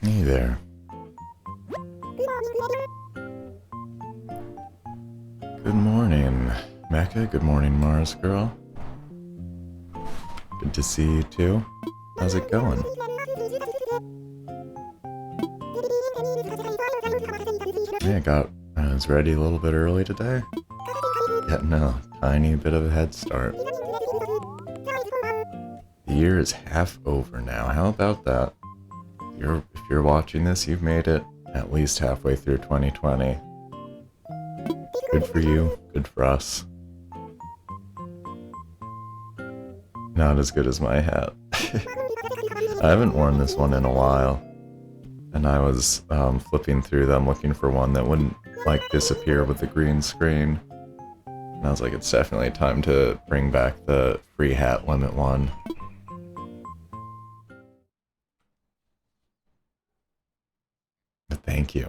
Hey there. Good morning, Mecca. Good morning, Mars girl. Good to see you too. How's it going? Yeah, I was ready a little bit early today. Getting a tiny bit of a head start. The year is half over now. How about that? If you're watching this, you've made it at least halfway through 2020. Good for you, good for us. Not as good as my hat. I haven't worn this one in a while, and I was flipping through them looking for one that wouldn't like disappear with the green screen. And I was like, it's definitely time to bring back the free hat limit one. But thank you.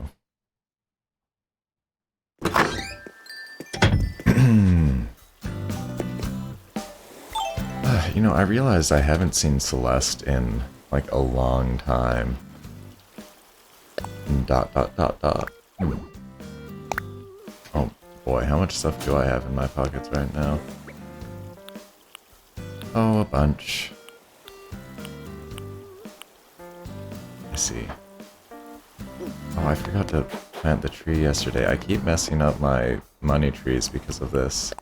You know, I realized I haven't seen Celeste in like a long time. Dot dot dot dot. Oh boy, how much stuff do I have in my pockets right now? Oh, a bunch. I see. Oh, I forgot to plant the tree yesterday. I keep messing up my money trees because of this.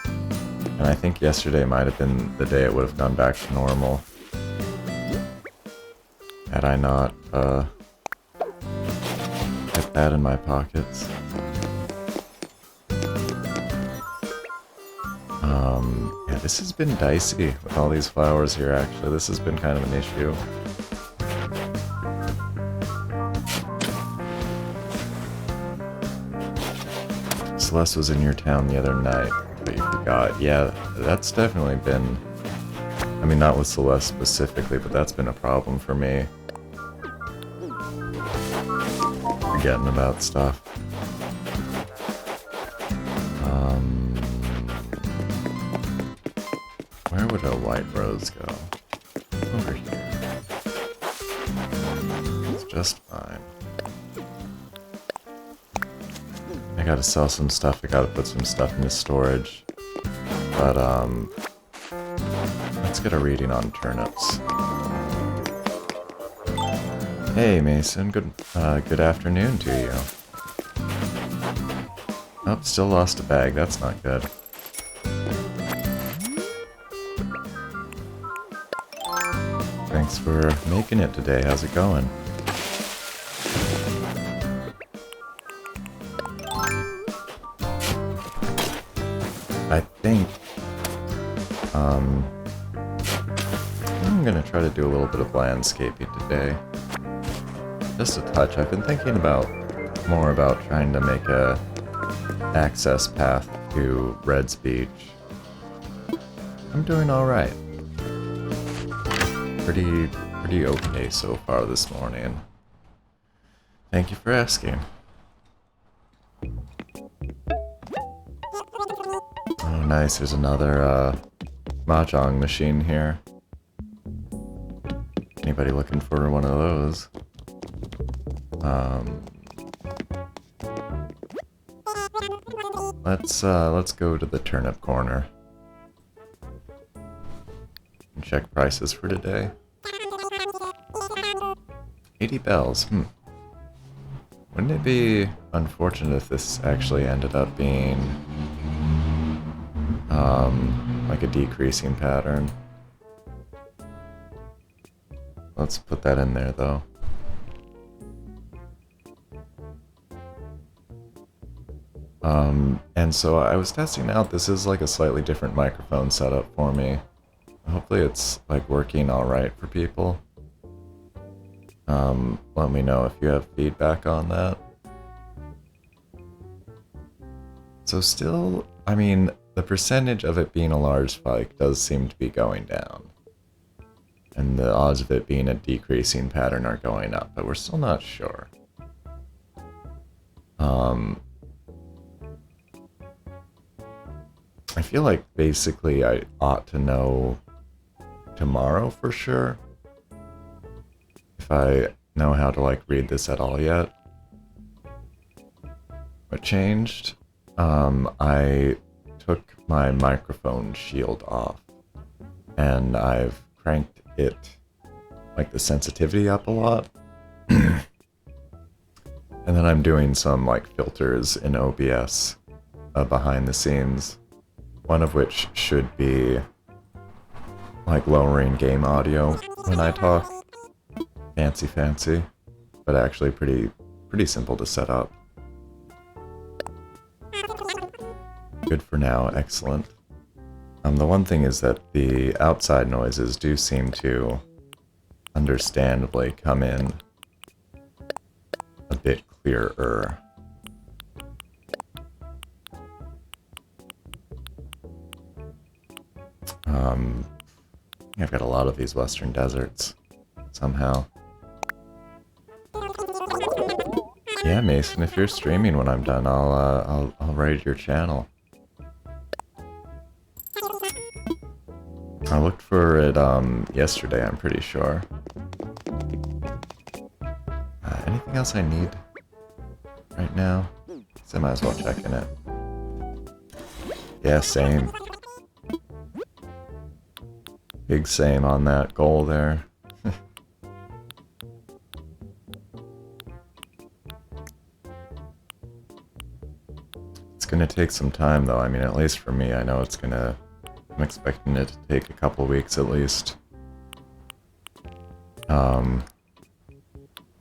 And I think yesterday might have been the day it would have gone back to normal. Had I not, kept that in my pockets. Yeah, this has been dicey with all these flowers here, actually. This has been kind of an issue. Celeste was in your town the other night, but you forgot. Yeah, that's definitely been... I mean, not with Celeste specifically, but that's been a problem for me. Forgetting about stuff. Where would a white rose go? Over here. It's just fine. I gotta sell some stuff, I gotta put some stuff into storage. But, let's get a reading on turnips. Hey, Mason, good afternoon to you. Oh, still lost a bag, that's not good. Thanks for making it today, how's it going? I think, I'm gonna try to do a little bit of landscaping today. Just a touch. I've been thinking more about trying to make a access path to Red's Beach. I'm doing alright. Pretty okay so far this morning. Thank you for asking. Oh, nice. There's another, mahjong machine here. Anybody looking for one of those? Let's go to the turnip corner. And check prices for today. 80 bells, Wouldn't it be unfortunate if this actually ended up being, like a decreasing pattern? Let's put that in there, though. And so I was testing out, this is like a slightly different microphone setup for me. Hopefully it's like working alright for people. Let me know if you have feedback on that. So still, I mean, the percentage of it being a large spike does seem to be going down. And the odds of it being a decreasing pattern are going up, but we're still not sure. I feel like basically I ought to know tomorrow for sure. If I know how to like read this at all yet. What changed? I took my microphone shield off and I've cranked it, like the sensitivity up a lot. And then I'm doing some like filters in OBS behind the scenes, one of which should be like lowering game audio when I talk. Fancy, but actually pretty simple to set up. Good for now, excellent. The one thing is that the outside noises do seem to understandably come in a bit clearer. I've got a lot of these western deserts somehow. Yeah, Mason, if you're streaming when I'm done, I'll raid your channel. I looked for it yesterday, I'm pretty sure. Anything else I need right now? So I might as well check in it. Yeah, same. Big same on that goal there. It's gonna take some time though, I mean at least for me, I know it's gonna... I'm expecting it to take a couple weeks at least.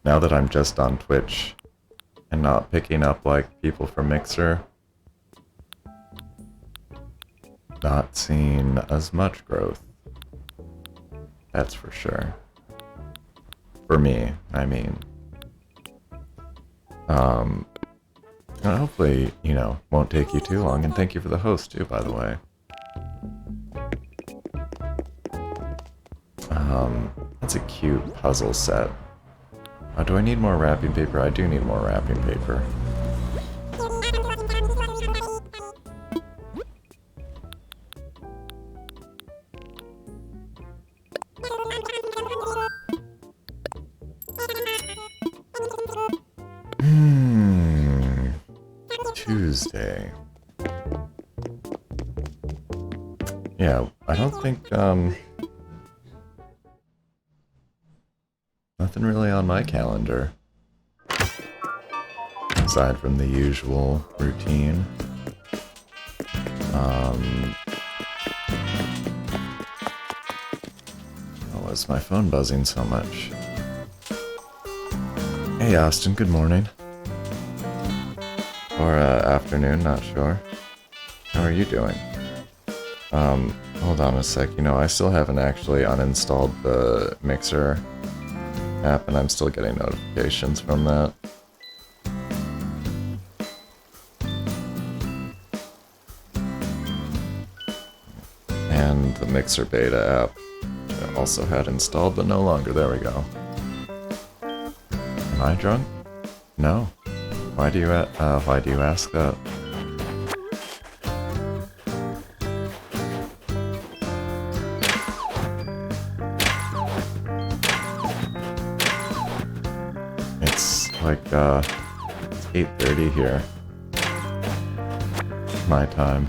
Now that I'm just on Twitch and not picking up like people from Mixer, not seeing as much growth. That's for sure. For me, I mean. Hopefully, you know, won't take you too long, and thank you for the host too, by the way. That's a cute puzzle set. Do I need more wrapping paper? I do need more wrapping paper. Tuesday. Yeah, I don't think, nothing really on my calendar. Aside from the usual routine. Why is my phone buzzing so much? Hey Austin, good morning. Or afternoon, not sure. How are you doing? Hold on a sec, you know, I still haven't actually uninstalled the Mixer app, and I'm still getting notifications from that. And the Mixer beta app I also had installed, but no longer. There we go. Am I drunk? No. Why do you ask that? It's like, it's 8:30 here. My time.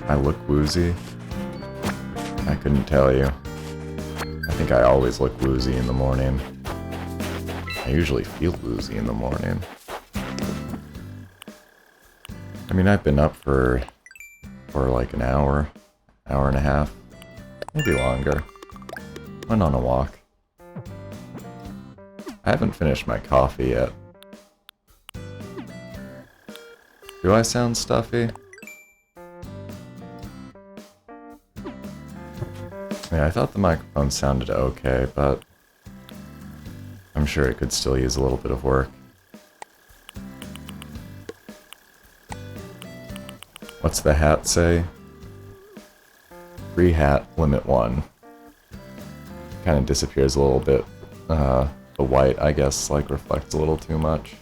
I look woozy. I couldn't tell you. I think I always look woozy in the morning. I usually feel woozy in the morning. I mean, I've been up for like an hour and a half, maybe longer. Went on a walk. I haven't finished my coffee yet. Do I sound stuffy? Yeah, I thought the microphone sounded okay, but I'm sure it could still use a little bit of work. What's the hat say? Free hat, limit 1. Kind of disappears a little bit. The white, I guess, like reflects a little too much.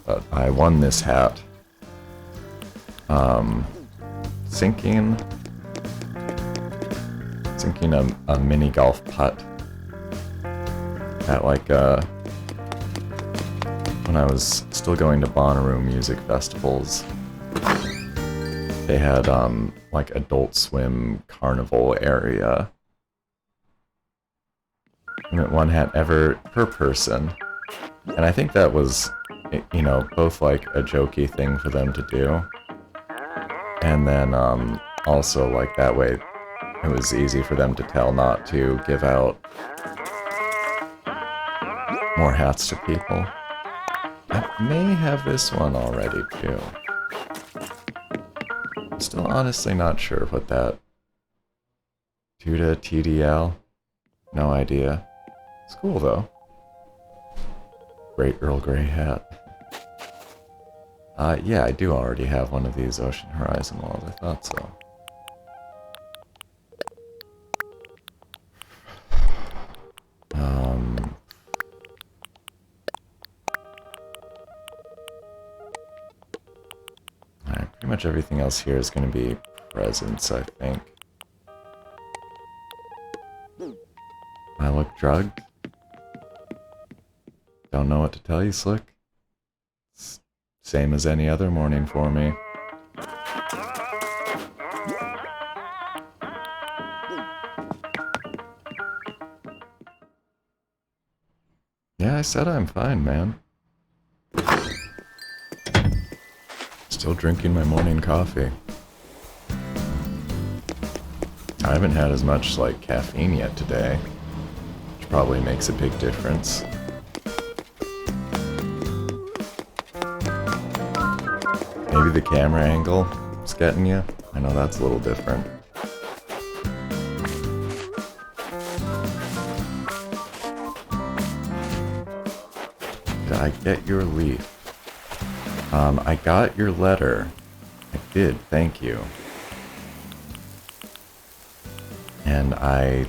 But I won this hat. Sinking a mini golf putt at like, when I was still going to Bonnaroo music festivals, they had, like, Adult Swim carnival area. And one had per person. And I think that was, you know, both like a jokey thing for them to do. And then, also, like, that way it was easy for them to tell not to give out more hats to people. I may have this one already, too. I'm still honestly not sure what that... Tuda TDL? No idea. It's cool, though. Great Earl Grey hat. Yeah, I do already have one of these Ocean Horizon walls. I thought so. Alright, pretty much everything else here is going to be presents, I think. I look drugged? Don't know what to tell you, Slick. It's same as any other morning for me. Yeah, I said I'm fine, man. Still drinking my morning coffee. I haven't had as much, like, caffeine yet today, which probably makes a big difference. Maybe the camera angle is getting you? I know that's a little different. Did I get your leaf? I got your letter. I did, thank you. And I'm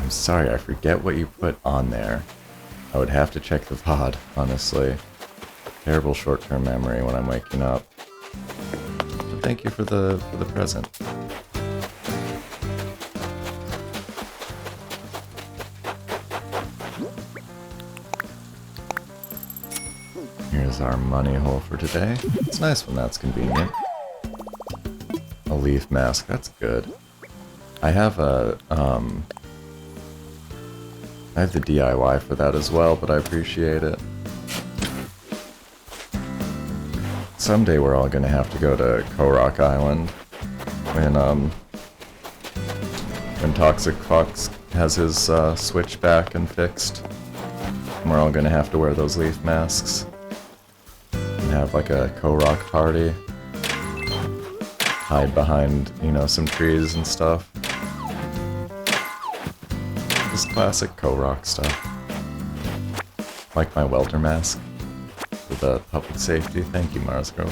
sorry, I forget what you put on there. I would have to check the VOD, honestly. Terrible short-term memory when I'm waking up. But thank you for the present. Here's our money hole for today. It's nice when that's convenient. A leaf mask, that's good. I have I have the DIY for that as well, but I appreciate it. Someday we're all gonna have to go to Korok Island when Toxic Fox has his switch back and fixed. And we're all gonna have to wear those leaf masks and have like a Korok party. Hide behind, you know, some trees and stuff. Just classic Korok stuff. Like my welter mask. For the public safety. Thank you, Mars Girl.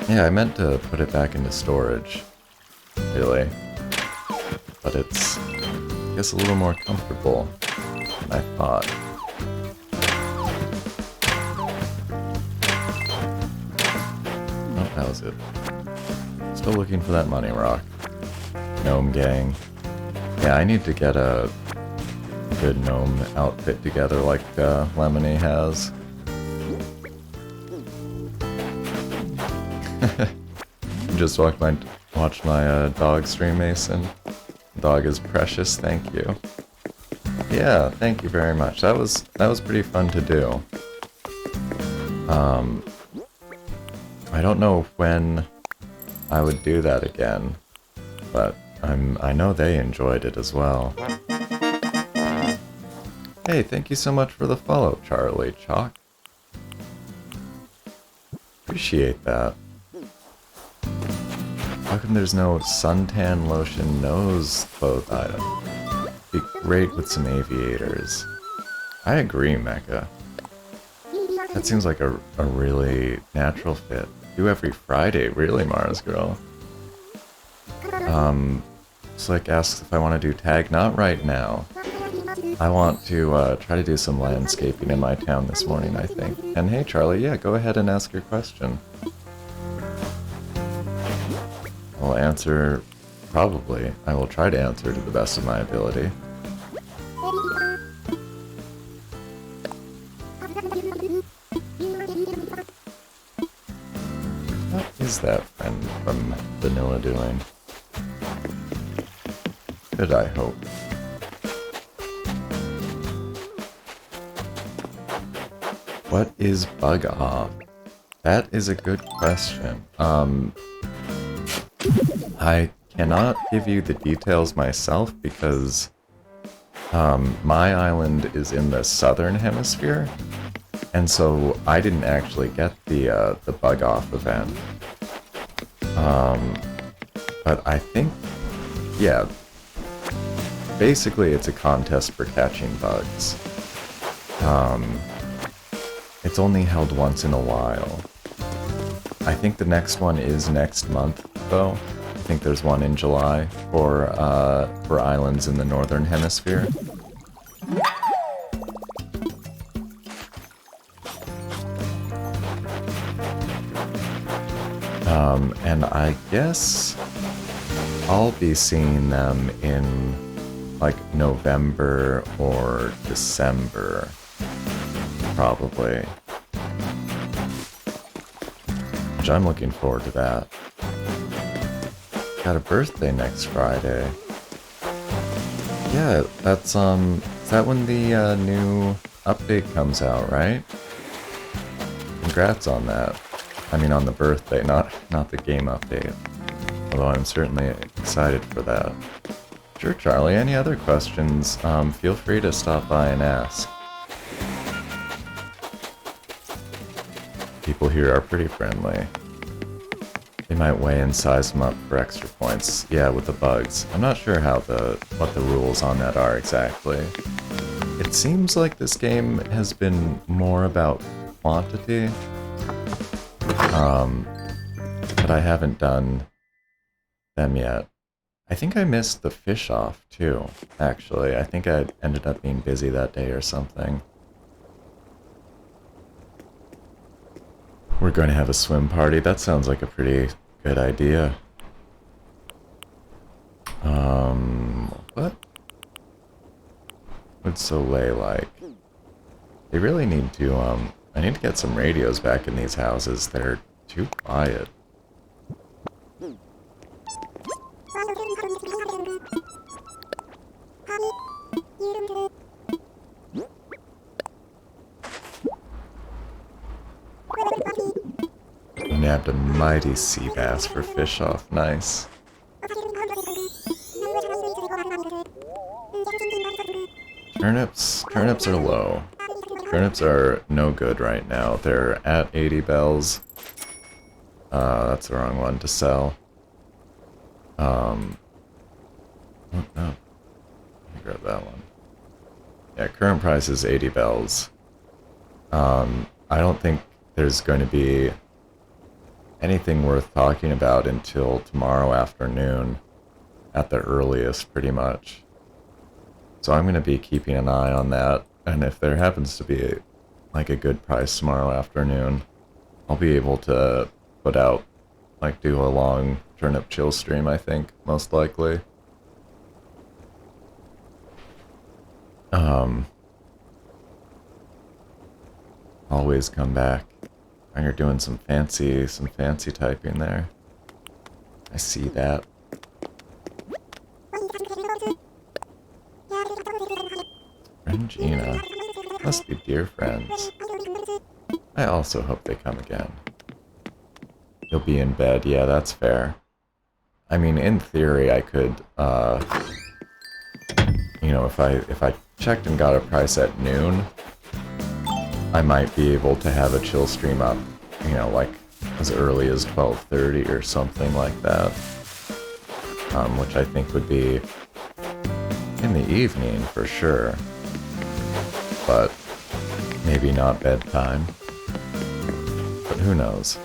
Yeah, I meant to put it back into storage. Really. But it's, I guess, a little more comfortable than I thought. Oh, that was it. Still looking for that money rock. Gnome gang. Yeah, I need to get a good gnome outfit together like Lemony has. Just watched my dog stream, Mason. Dog is precious, thank you. Yeah, thank you very much. That was pretty fun to do. I don't know when I would do that again, but I know they enjoyed it as well. Hey, thank you so much for the follow, Charlie Chalk. Appreciate that. How come there's no suntan lotion nose cloth item? Be great with some aviators. I agree, Mecha. That seems like a really natural fit. Do every Friday, really, Mars Girl. Slick asks if I want to do tag. Not right now. I want to try to do some landscaping in my town this morning, I think. And hey, Charlie, yeah, go ahead and ask your question. I'll answer Probably. I will try to answer to the best of my ability. What is that friend from Vanilla doing? Good, I hope. What is bug off? That is a good question. I cannot give you the details myself because my island is in the southern hemisphere, and so I didn't actually get the bug off event. But I think, yeah, basically it's a contest for catching bugs. It's only held once in a while. I think the next one is next month, though. I think there's one in July for islands in the northern hemisphere. And I guess I'll be seeing them in like November or December, probably. Which I'm looking forward to that. Got a birthday next Friday. Yeah, that's is that when the new update comes out, right? Congrats on that. I mean on the birthday, not the game update. Although I'm certainly excited for that. Sure, Charlie, any other questions, feel free to stop by and ask. People here are pretty friendly. They might weigh and size them up for extra points. Yeah, with the bugs. I'm not sure how what the rules on that are exactly. It seems like this game has been more about quantity. But I haven't done them yet. I think I missed the fish off too, actually. I think I ended up being busy that day or something. We're going to have a swim party. That sounds like a pretty good idea. What? What's Soleil like? They really need to, I need to get some radios back in these houses. They're too quiet. Nabbed a mighty sea bass for fish off. Nice. Turnips are low. Turnips are no good right now. They're at 80 bells. That's the wrong one to sell. Oh no. Let me grab that one. Yeah, current price is 80 bells. I don't think there's going to be anything worth talking about until tomorrow afternoon at the earliest, pretty much. So I'm going to be keeping an eye on that, and if there happens to be like a good price tomorrow afternoon, I'll be able to put out, like, do a long turnip chill stream, I think, most likely. Always come back. And you're doing some fancy typing there. I see that. Friend Gina. Must be dear friends. I also hope they come again. You'll be in bed, yeah, that's fair. I mean, in theory, I could, you know, if I checked and got a price at noon, I might be able to have a chill stream up, you know, like as early as 12:30 or something like that. Which I think would be in the evening for sure. But maybe not bedtime. But who knows?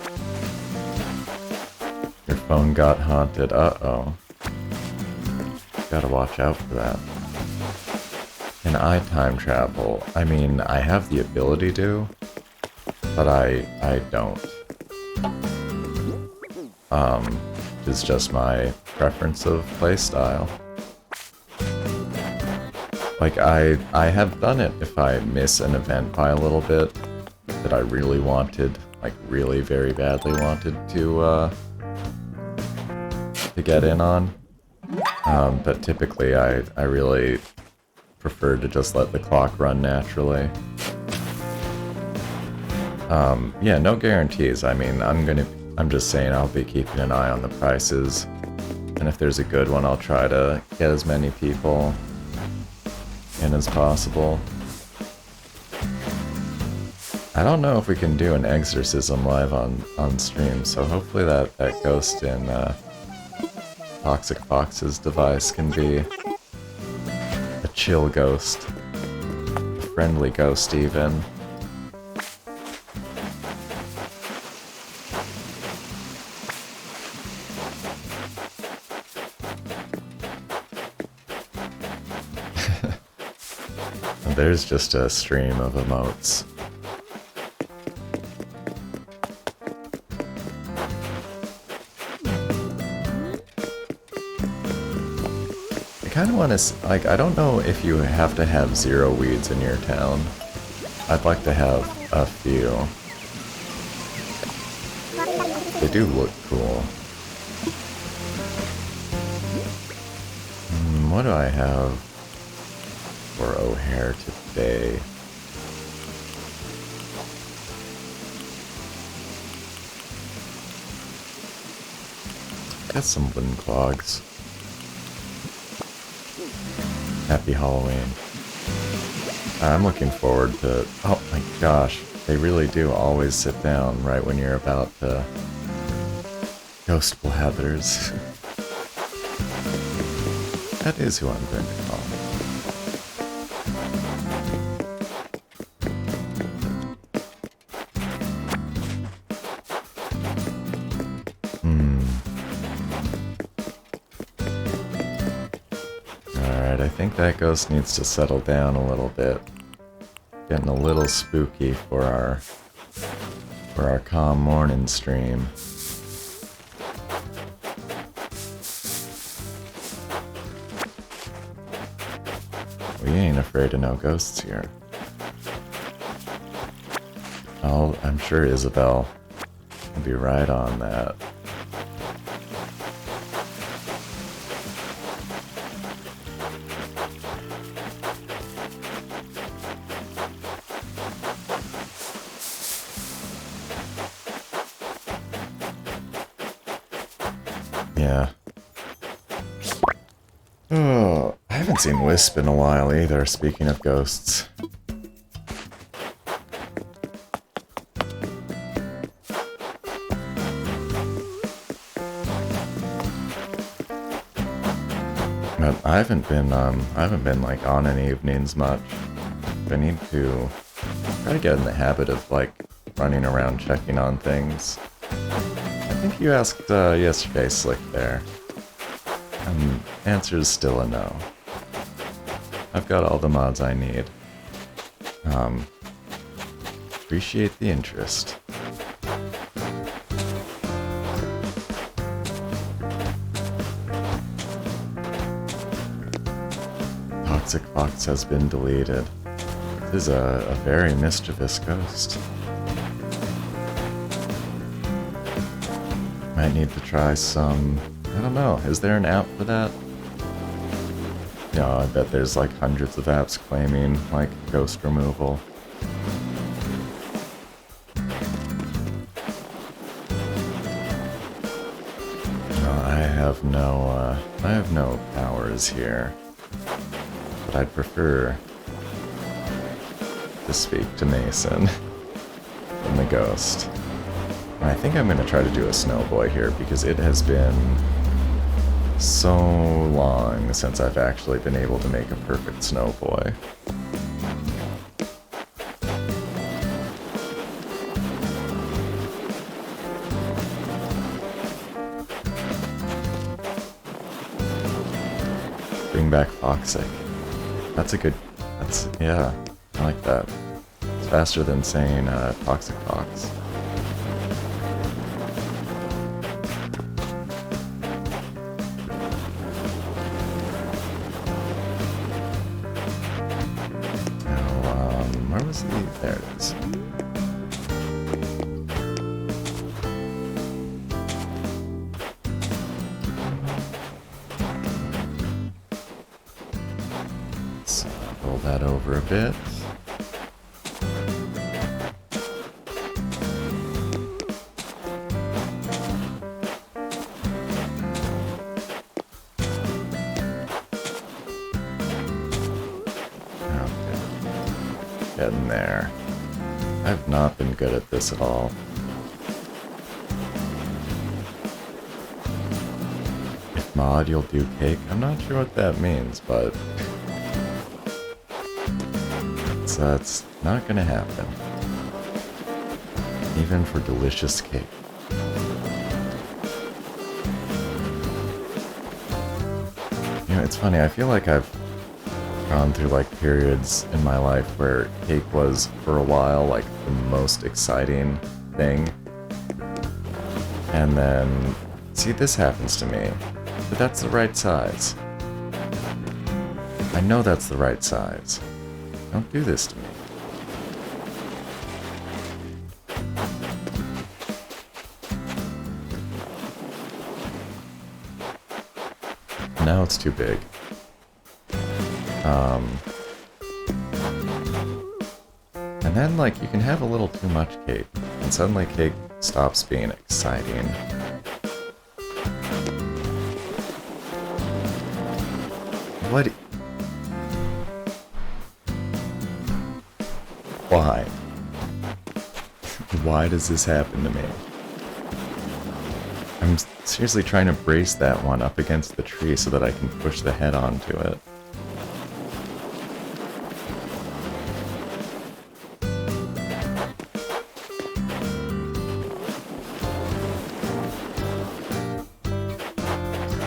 Your phone got haunted. Uh-oh. Gotta watch out for that. Can I time travel? I mean, I have the ability to, but I don't. It's just my preference of playstyle. Like, I have done it if I miss an event by a little bit that I really wanted, like really very badly wanted to get in on. But typically I really prefer to just let the clock run naturally. Yeah, no guarantees. I mean, I'm just saying I'll be keeping an eye on the prices, and if there's a good one, I'll try to get as many people in as possible. I don't know if we can do an exorcism live on stream, so hopefully that ghost in Toxic Fox's device can be a chill ghost. A friendly ghost, even. There's just a stream of emotes. I kind of want to, like, I don't know if you have to have 0 weeds in your town. I'd like to have a few. They do look cool. What do I have for O'Hare today? Got some wooden clogs. Happy Halloween. I'm looking forward to... Oh my gosh, they really do always sit down right when you're about to... Ghost Blathers. That is who I'm going to call. Alright, I think that ghost needs to settle down a little bit. Getting a little spooky for our calm morning stream. We ain't afraid of no ghosts here. Oh, I'm sure Isabel will be right on that. Yeah. Oh, I haven't seen Wisp in a while either, speaking of ghosts. But I haven't been like on any evenings much. I need to try to get in the habit of like running around checking on things. I think you asked yesterday, Slick, there. Answer is still a no. I've got all the mods I need. Appreciate the interest. Toxic Fox has been deleted. This is a very mischievous ghost. Might need to try some... I don't know, is there an app for that? Yeah, I bet there's like hundreds of apps claiming like ghost removal. No, I have no powers here. But I'd prefer to speak to Mason than the ghost. And I think I'm gonna try to do a snowboy here because it has been so long since I've actually been able to make a perfect snowboy. Bring back Foxic. That's a good... yeah, I like that. It's faster than saying Toxic Fox. There it is. Let's roll that over a bit. Getting there. I've not been good at this at all. If mod, you'll do cake. I'm not sure what that means, but it's not gonna happen. Even for delicious cake. You know, it's funny, I feel like I've gone through like periods in my life where cake was for a while like the most exciting thing, and then see, this happens to me, but that's the right size. I know that's the right size. Don't do this to me. Now it's too big. And then, like, you can have a little too much cake, and suddenly cake stops being exciting. What? Why? Why does this happen to me? I'm seriously trying to brace that one up against the tree so that I can push the head onto it.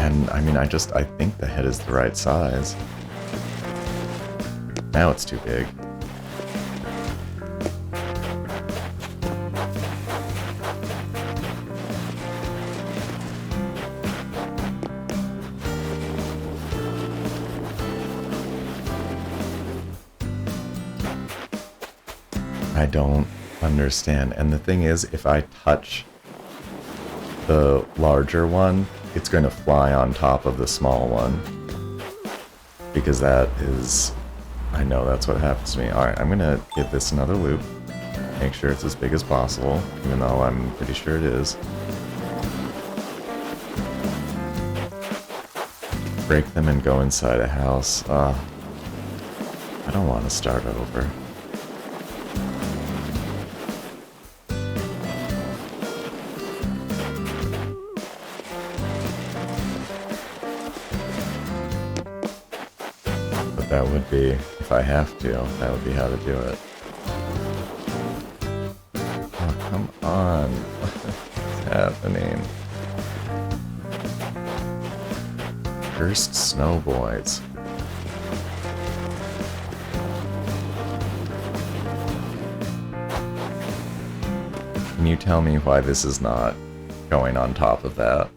And I mean, I think the head is the right size. Now it's too big. I don't understand. And the thing is, if I touch the larger one, it's going to fly on top of the small one. Because that is... I know that's what happens to me. Alright, I'm going to give this another loop. Make sure it's as big as possible, even though I'm pretty sure it is. Break them and go inside a house. I don't want to start over. That would be, if I have to, that would be how to do it. Oh, come on. What's happening? Cursed snow boys. Can you tell me why this is not going on top of that?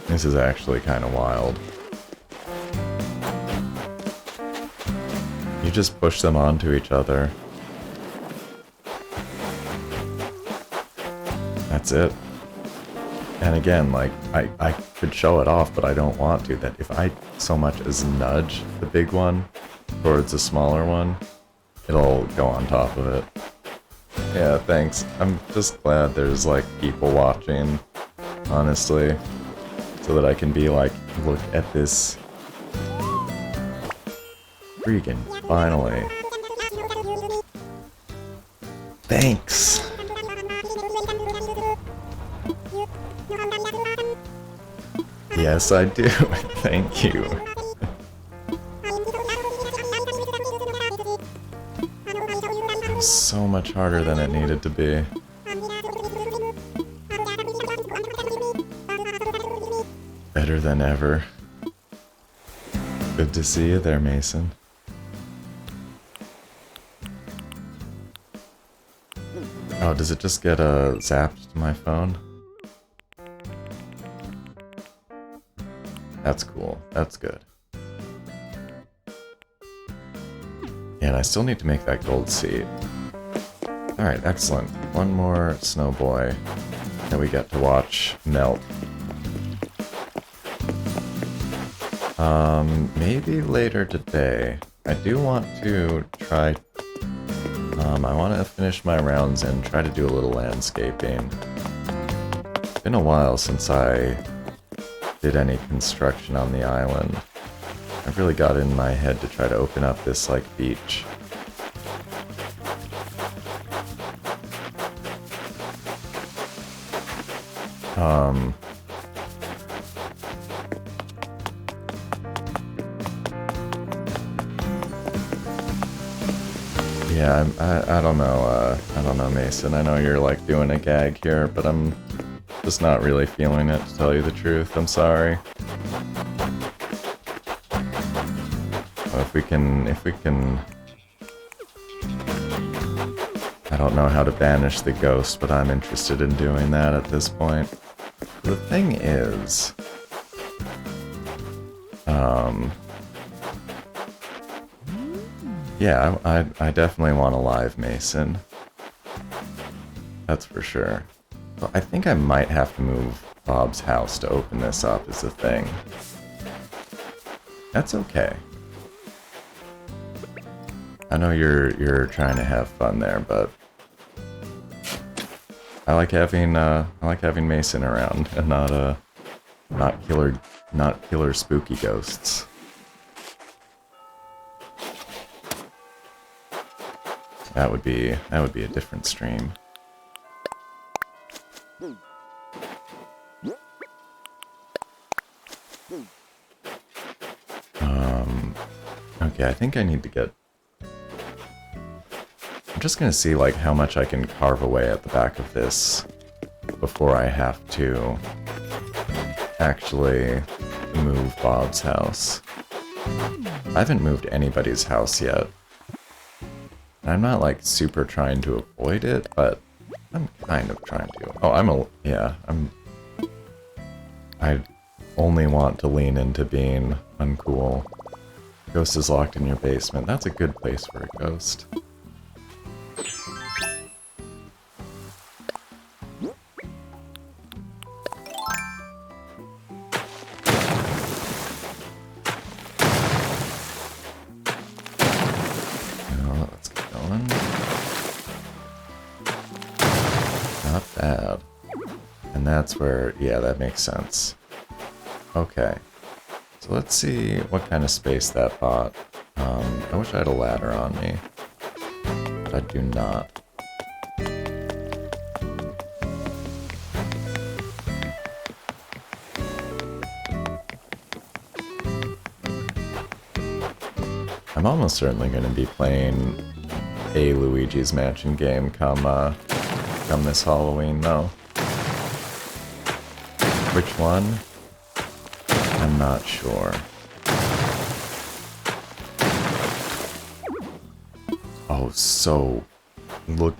This is actually kind of wild. You just push them onto each other. That's it. And again, like, I could show it off, but I don't want to. That if I so much as nudge the big one towards the smaller one, it'll go on top of it. Yeah, thanks. I'm just glad there's, like, people watching, honestly. So that I can be like, look at this. Freaking, finally. Thanks! Yes, I do. Thank you. It was so much harder than it needed to be. Better than ever. Good to see you there, Mason. Oh, does it just get zapped to my phone? That's cool. That's good. And I still need to make that gold seed. Alright, excellent. One more snow boy that we get to watch melt. Maybe later today. I do want to try... I want to finish my rounds and try to do a little landscaping. It's been a while since I did any construction on the island. I've really got it in my head to try to open up this, like, beach. Yeah, I don't know, Mason. I know you're, like, doing a gag here, but I'm just not really feeling it, to tell you the truth. I'm sorry. Well, if we can... I don't know how to banish the ghost, but I'm interested in doing that at this point. The thing is... yeah, I definitely want a live Mason. That's for sure. Well, I think I might have to move Bob's house to open this up as a thing. That's okay. I know you're trying to have fun there, but I like having Mason around and not killer spooky ghosts. That would be a different stream. Okay, I think I need to get... I'm just gonna see, like, how much I can carve away at the back of this before I have to actually move Bob's house. I haven't moved anybody's house yet. I'm not, like, super trying to avoid it, but I'm kind of trying to. Oh, I only want to lean into being uncool. Ghost is locked in your basement. That's a good place for a ghost. That's where, yeah, that makes sense. Okay, so let's see what kind of space that bought. I wish I had a ladder on me, but I do not. I'm almost certainly going to be playing a Luigi's Mansion game come this Halloween, though. Which one? I'm not sure. Oh, so... Look...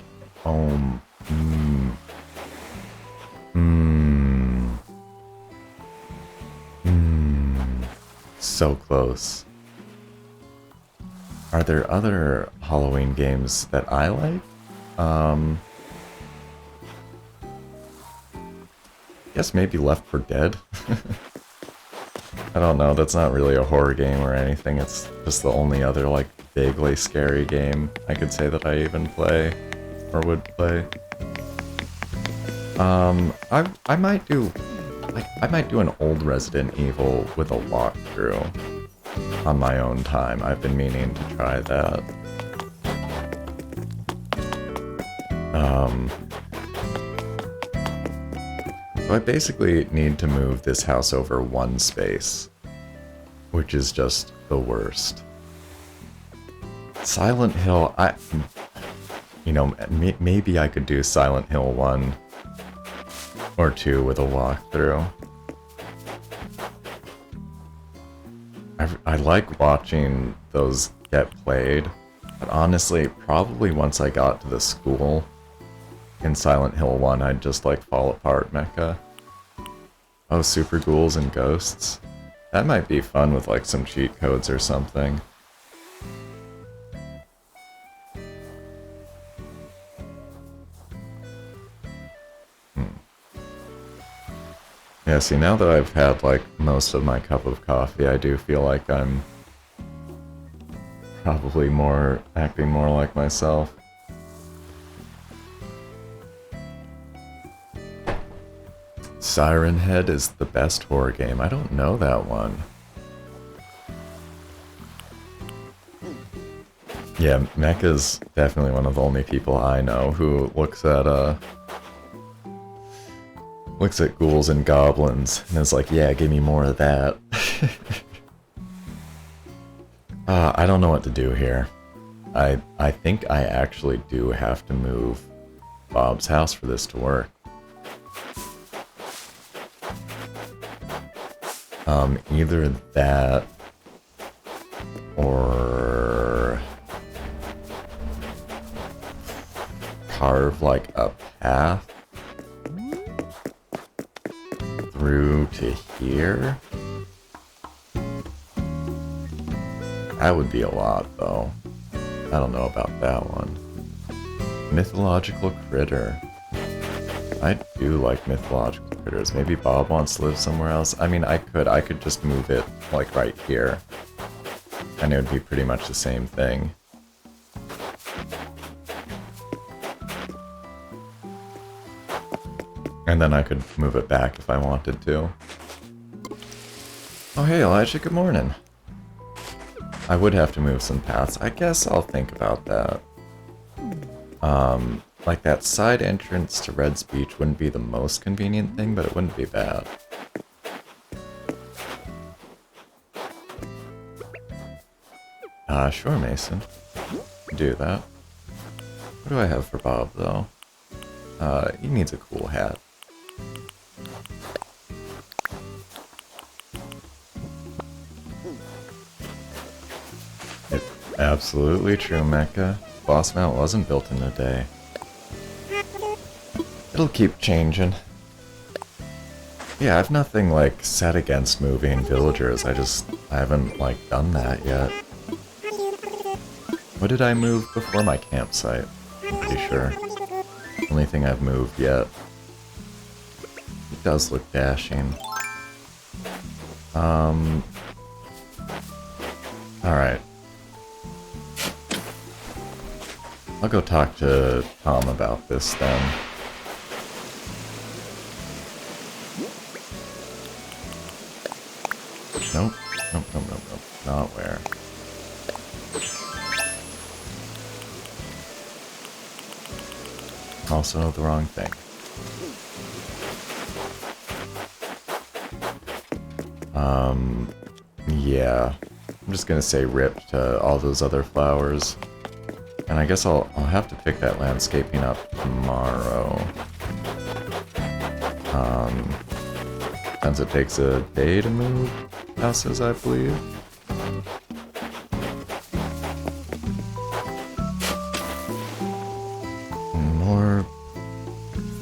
So close. Are there other Halloween games that I like? Guess maybe Left 4 Dead? I don't know, that's not really a horror game or anything, it's just the only other, like, vaguely scary game I could say that I even play, or would play. I might do, like, I might do an old Resident Evil with a walkthrough on my own time. I've been meaning to try that. So I basically need to move this house over one space, which is just the worst. Silent Hill, maybe I could do Silent Hill 1 or 2 with a walkthrough. I like watching those get played, but honestly, probably once I got to the school, in Silent Hill 1, I'd just like fall apart mecha. Oh, super ghouls and ghosts. That might be fun with like some cheat codes or something. Yeah, see, now that I've had like most of my cup of coffee, I do feel like I'm probably acting more like myself. Siren Head is the best horror game. I don't know that one. Yeah, Mecha's definitely one of the only people I know who looks at ghouls and goblins and is like, yeah, give me more of that. I don't know what to do here. I think I actually do have to move Bob's house for this to work. Either that or carve like a path through to here. That would be a lot, though. I don't know about that one. Mythological critter. I do like mythological critters. Maybe Bob wants to live somewhere else. I mean, I could just move it, like, right here. And it would be pretty much the same thing. And then I could move it back if I wanted to. Oh, hey, Elijah, good morning. I would have to move some paths. I guess I'll think about that. Like that side entrance to Red's Beach wouldn't be the most convenient thing, but it wouldn't be bad. Sure, Mason. Do that. What do I have for Bob, though? He needs a cool hat. It's absolutely true, Mecha. Glossmount wasn't built in a day. It'll keep changing. Yeah, I've nothing, like, set against moving villagers. I haven't, like, done that yet. What did I move before my campsite? I'm pretty sure. Only thing I've moved yet. It does look dashing. Alright. I'll go talk to Tom about this then. Nope. Nope, nope, nope, nope. Not where. Also the wrong thing. Yeah. I'm just gonna say rip to all those other flowers. And I guess I'll have to pick that landscaping up tomorrow. Since it takes a day to move houses, I believe. More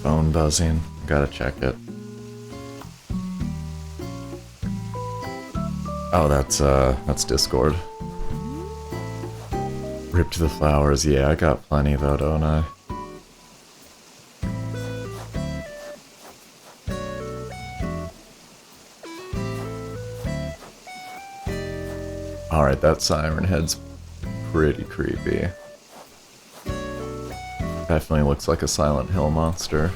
phone buzzing. Gotta check it. Oh, that's Discord. Rip to the flowers. Yeah, I got plenty though, don't I? Alright, that siren head's pretty creepy. Definitely looks like a Silent Hill monster.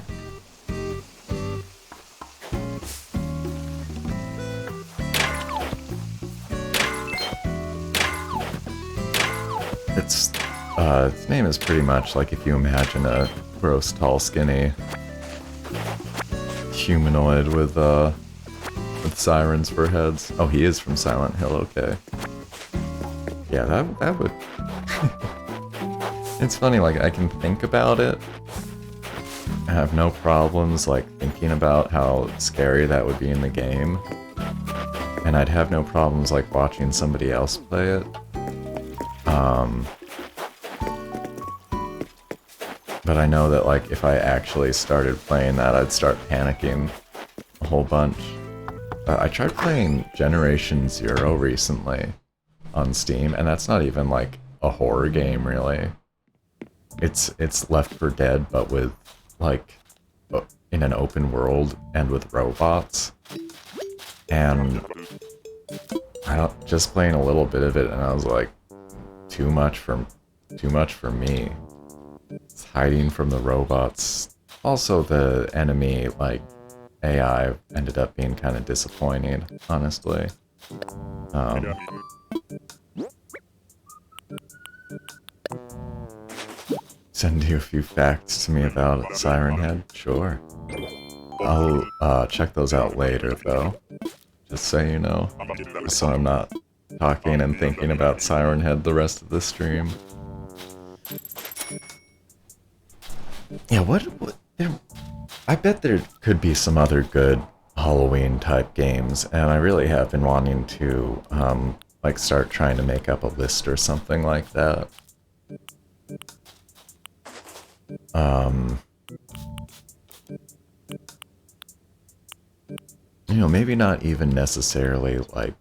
Its name is pretty much like if you imagine a gross, tall, skinny humanoid with sirens for heads. Oh, he is from Silent Hill, okay. Yeah, that would... It's funny, like, I can think about it. I have no problems, like, thinking about how scary that would be in the game. And I'd have no problems, like, watching somebody else play it. But I know that, like, if I actually started playing that, I'd start panicking a whole bunch. I tried playing Generation Zero recently on Steam, and that's not even, like, a horror game, really. It's Left 4 Dead, but with, like, in an open world and with robots. And just playing a little bit of it, and I was like, too much for me. It's hiding from the robots. Also, the enemy, like, AI ended up being kind of disappointing, honestly. Send you a few facts to me about Siren Head? Sure. I'll check those out later, though. Just so you know. Just so I'm not talking and thinking about Siren Head the rest of the stream. Yeah, what I bet there could be some other good Halloween-type games, and I really have been wanting to, like, start trying to make up a list or something like that. You know, maybe not even necessarily, like,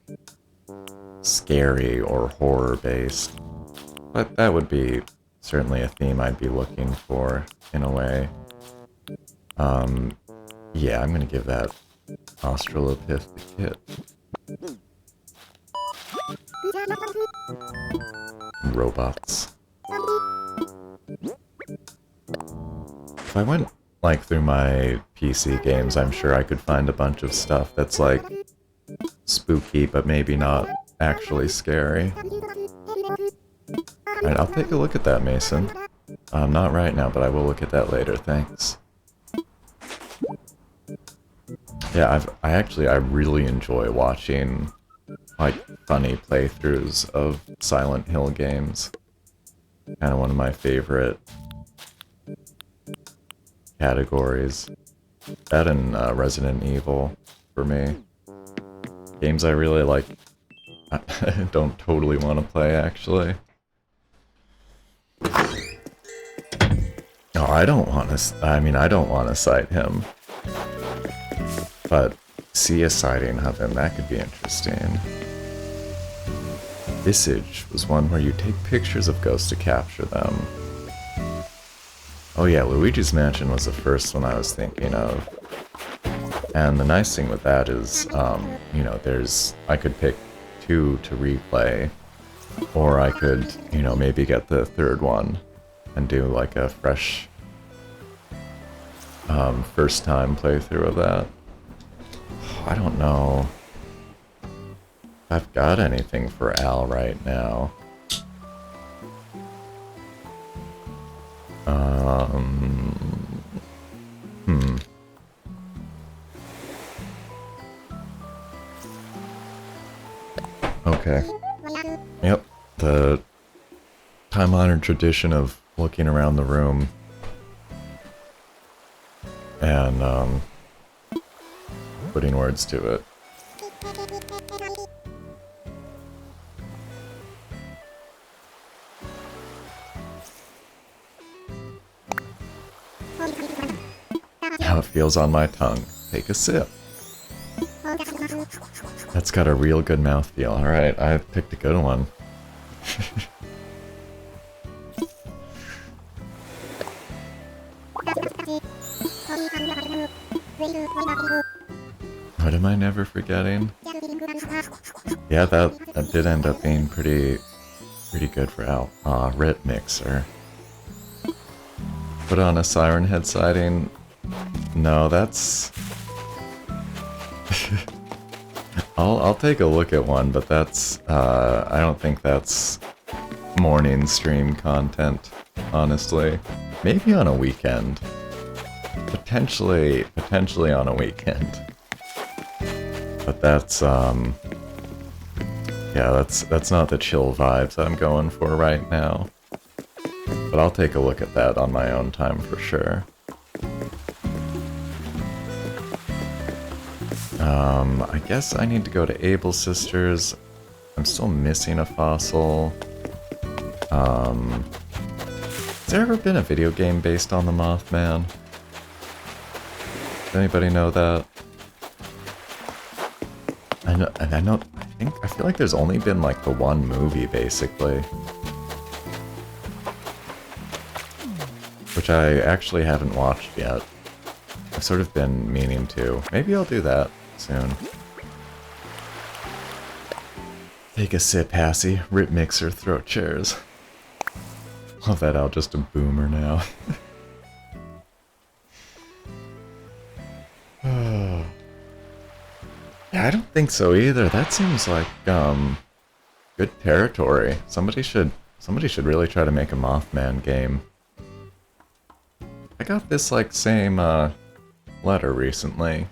scary or horror-based, but that would be certainly a theme I'd be looking for, in a way. Yeah, I'm gonna give that Australopith the kit. Robots. If I went, like, through my PC games, I'm sure I could find a bunch of stuff that's, like, spooky, but maybe not actually scary. Alright, I'll take a look at that, Mason. Not right now, but I will look at that later, thanks. Yeah, I really enjoy watching, like, funny playthroughs of Silent Hill games. Kind of one of my favorite categories. That and Resident Evil, for me. Games I really like, I don't totally want to play, actually. Oh, I don't want to cite him. But see a sighting of him, that could be interesting. Visage was one where you take pictures of ghosts to capture them. Oh yeah, Luigi's Mansion was the first one I was thinking of. And the nice thing with that is, you know, I could pick 2 to replay, or I could, you know, maybe get the 3rd one and do, like, a fresh, first time playthrough of that. I don't know if I've got anything for Al right now. Okay. Yep, the time-honored tradition of looking around the room and, putting words to it. How it feels on my tongue. Take a sip. That's got a real good mouthfeel. Alright, I picked a good one. What am I never forgetting? Yeah, that did end up being pretty good for Al. Rip Mixer. Put on a Siren Head sighting. No, that's... I'll take a look at one, but that's, I don't think that's morning stream content, honestly. Maybe on a weekend. Potentially on a weekend. But that's, yeah, that's not the chill vibes I'm going for right now. But I'll take a look at that on my own time for sure. I guess I need to go to Able Sisters. I'm still missing a fossil. Is there ever been a video game based on the Mothman? Does anybody know that? I feel like there's only been like the one movie, basically. Which I actually haven't watched yet. I've sort of been meaning to. Maybe I'll do that soon. Take a sip, Hassie. Rip mixer, throw chairs. Love that Al just a boomer now. Yeah, I don't think so either. That seems like good territory. Somebody should really try to make a Mothman game. I got this like same letter recently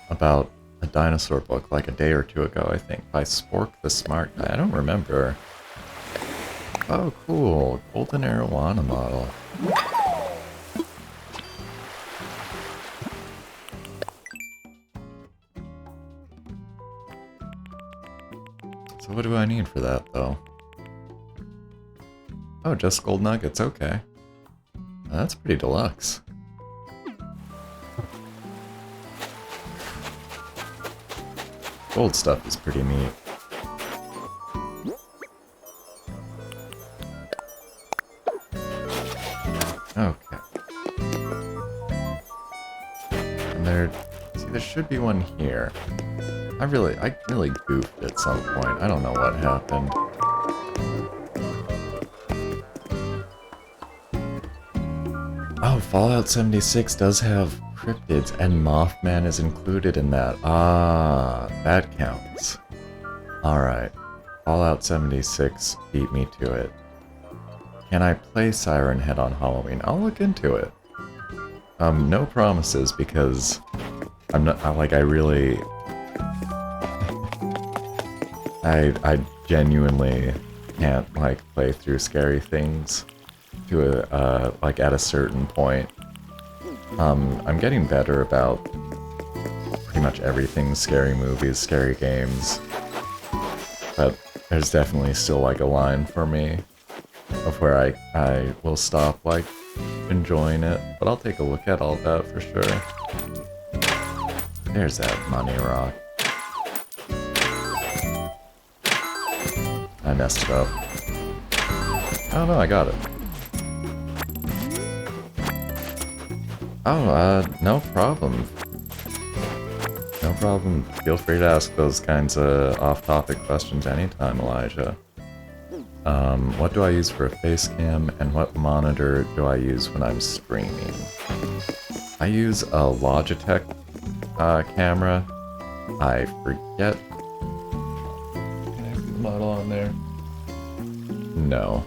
about a dinosaur book like a day or two ago, I think, by Spork the Smart Guy. I don't remember. Oh, cool. Golden Arowana model. So what do I need for that, though? Oh, just gold nuggets. Okay. That's pretty deluxe. Gold stuff is pretty neat. Okay. And there should be one here. I really goofed at some point. I don't know what happened. Oh, Fallout 76 does have cryptids, and Mothman is included in that. Ah, that counts. Alright. Fallout 76 beat me to it. Can I play Siren Head on Halloween? I'll look into it. No promises, because I'm not, I really... I genuinely can't, like, play through scary things to a, like, at a certain point. I'm getting better about pretty much everything: scary movies, scary games. But there's definitely still, like, a line for me of where I will stop, like, enjoying it. But I'll take a look at all that for sure. There's that money rock. I messed it up. Oh no, I got it. Oh, no problem. No problem. Feel free to ask those kinds of off-topic questions anytime, Elijah. What do I use for a face cam, and what monitor do I use when I'm streaming? I use a Logitech camera. I forget. Can I put the model on there? No.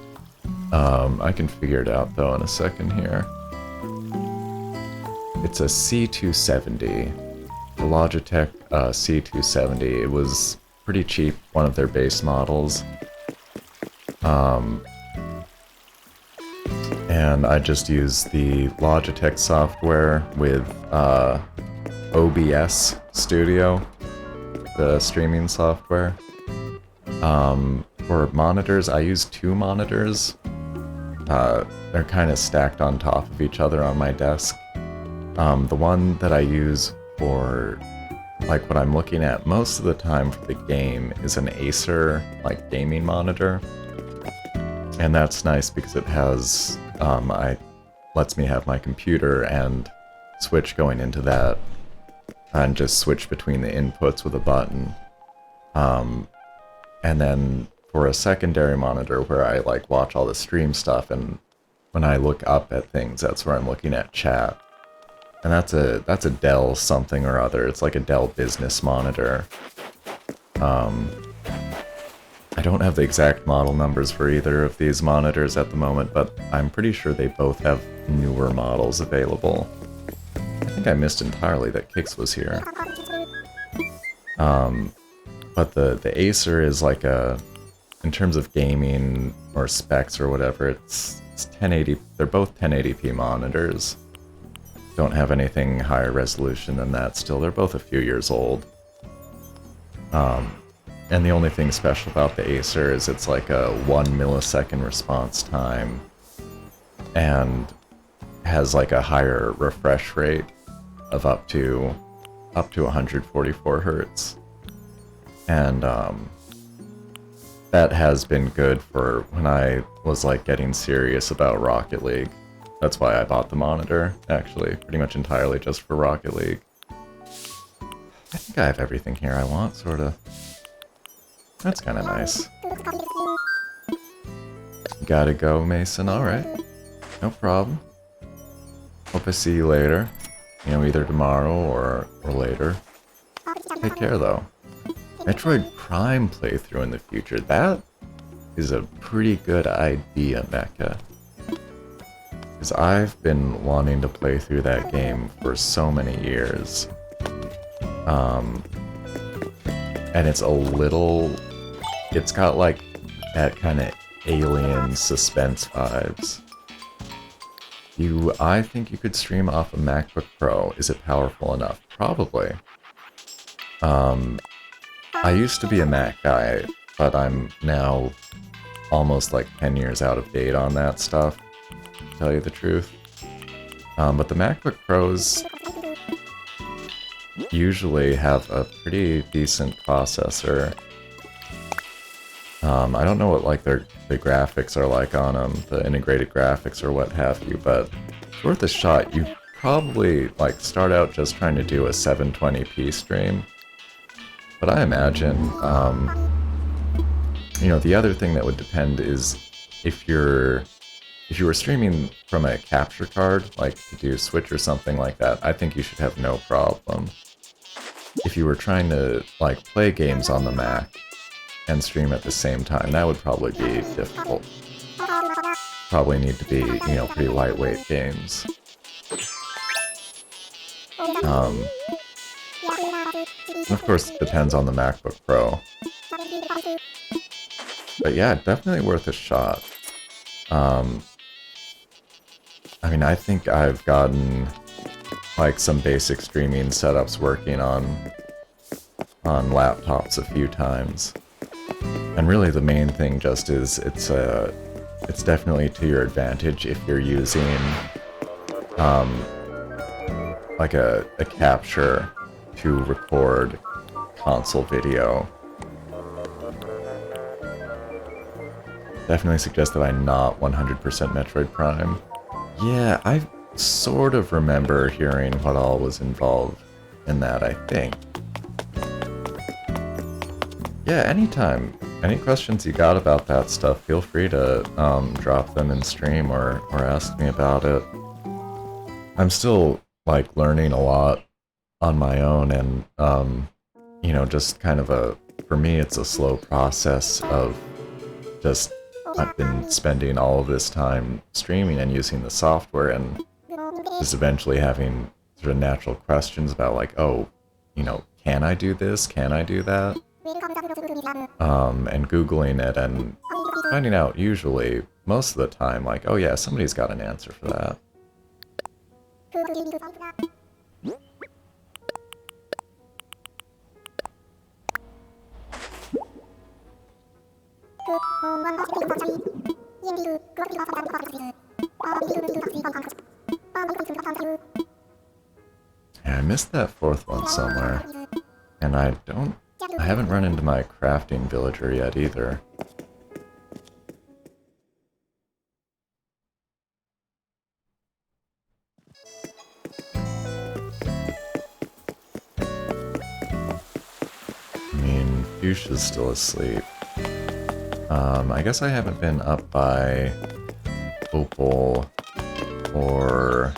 I can figure it out though in a second here. It's a C270. The Logitech C270. It was pretty cheap, one of their base models. And I just use the Logitech software with OBS Studio, the streaming software. For monitors, I use two monitors. They're kind of stacked on top of each other on my desk. The one that I use for, like, what I'm looking at most of the time for the game is an Acer, like, gaming monitor. And that's nice because it has, lets me have my computer and switch going into that, and just switch between the inputs with a button. And then for a secondary monitor where I, like, watch all the stream stuff, and when I look up at things, that's where I'm looking at chat. And that's a Dell something or other. It's like a Dell business monitor. I don't have the exact model numbers for either of these monitors at the moment, but I'm pretty sure they both have newer models available. I think I missed entirely that Kix was here. But the Acer is like a, in terms of gaming or specs or whatever, it's 1080. They're both 1080p monitors. Don't have anything higher resolution than that still. They're both a few years old. And the only thing special about the Acer is it's like a 1 millisecond response time. and has like a higher refresh rate of up to 144 hertz. And that has been good for when I was like getting serious about Rocket League. That's why I bought the monitor, actually, pretty much entirely just for Rocket League. I think I have everything here I want, sort of. That's kind of nice. Gotta go, Mason. Alright. No problem. Hope I see you later. You know, either tomorrow or later. Take care, though. Metroid Prime playthrough in the future. That is a pretty good idea, Mecha. Because I've been wanting to play through that game for so many years. And it's a little... It's got like that kind of alien suspense vibes. I think you could stream off a MacBook Pro. Is it powerful enough? Probably. I used to be a Mac guy, but I'm now almost like 10 years out of date on that stuff, to tell you the truth. But the MacBook Pros usually have a pretty decent processor. I don't know what like the graphics are like on them, the integrated graphics or what have you, but it's worth a shot. You probably like start out just trying to do a 720p stream. But I imagine, you know, the other thing that would depend is if you were streaming from a capture card, like to do Switch or something like that, I think you should have no problem. If you were trying to like play games on the Mac and stream at the same time, that would probably be difficult. Probably need to be, you know, pretty lightweight games. Of course, it depends on the MacBook Pro. But yeah, definitely worth a shot. I mean, I think I've gotten like some basic streaming setups working on laptops a few times. And really the main thing just is it's definitely to your advantage if you're using like a capture to record console video. Definitely suggest that I not 100% Metroid Prime. Yeah, I sort of remember hearing what all was involved in that, I think. Yeah, anytime. Any questions you got about that stuff, feel free to drop them in stream or ask me about it. I'm still, like, learning a lot on my own, and, you know, just kind of for me, it's a slow process of just, I've been spending all of this time streaming and using the software, and just eventually having sort of natural questions about, like, oh, you know, can I do this? Can I do that? And Googling it and finding out usually, most of the time, like, oh yeah, somebody's got an answer for that. Yeah, I missed that fourth one somewhere. And I haven't run into my crafting villager yet either. I mean, Fuchsia's still asleep. I guess I haven't been up by Opal, or...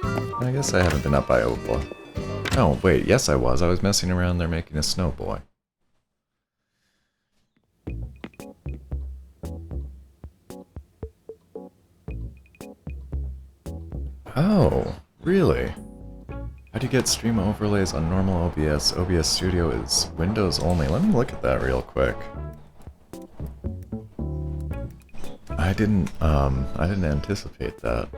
I guess I haven't been up by Opal. Oh, wait, yes I was. I was messing around there making a snow boy. Oh, really? How do you get stream overlays on normal OBS? OBS Studio is Windows only. Let me look at that real quick. I didn't anticipate that.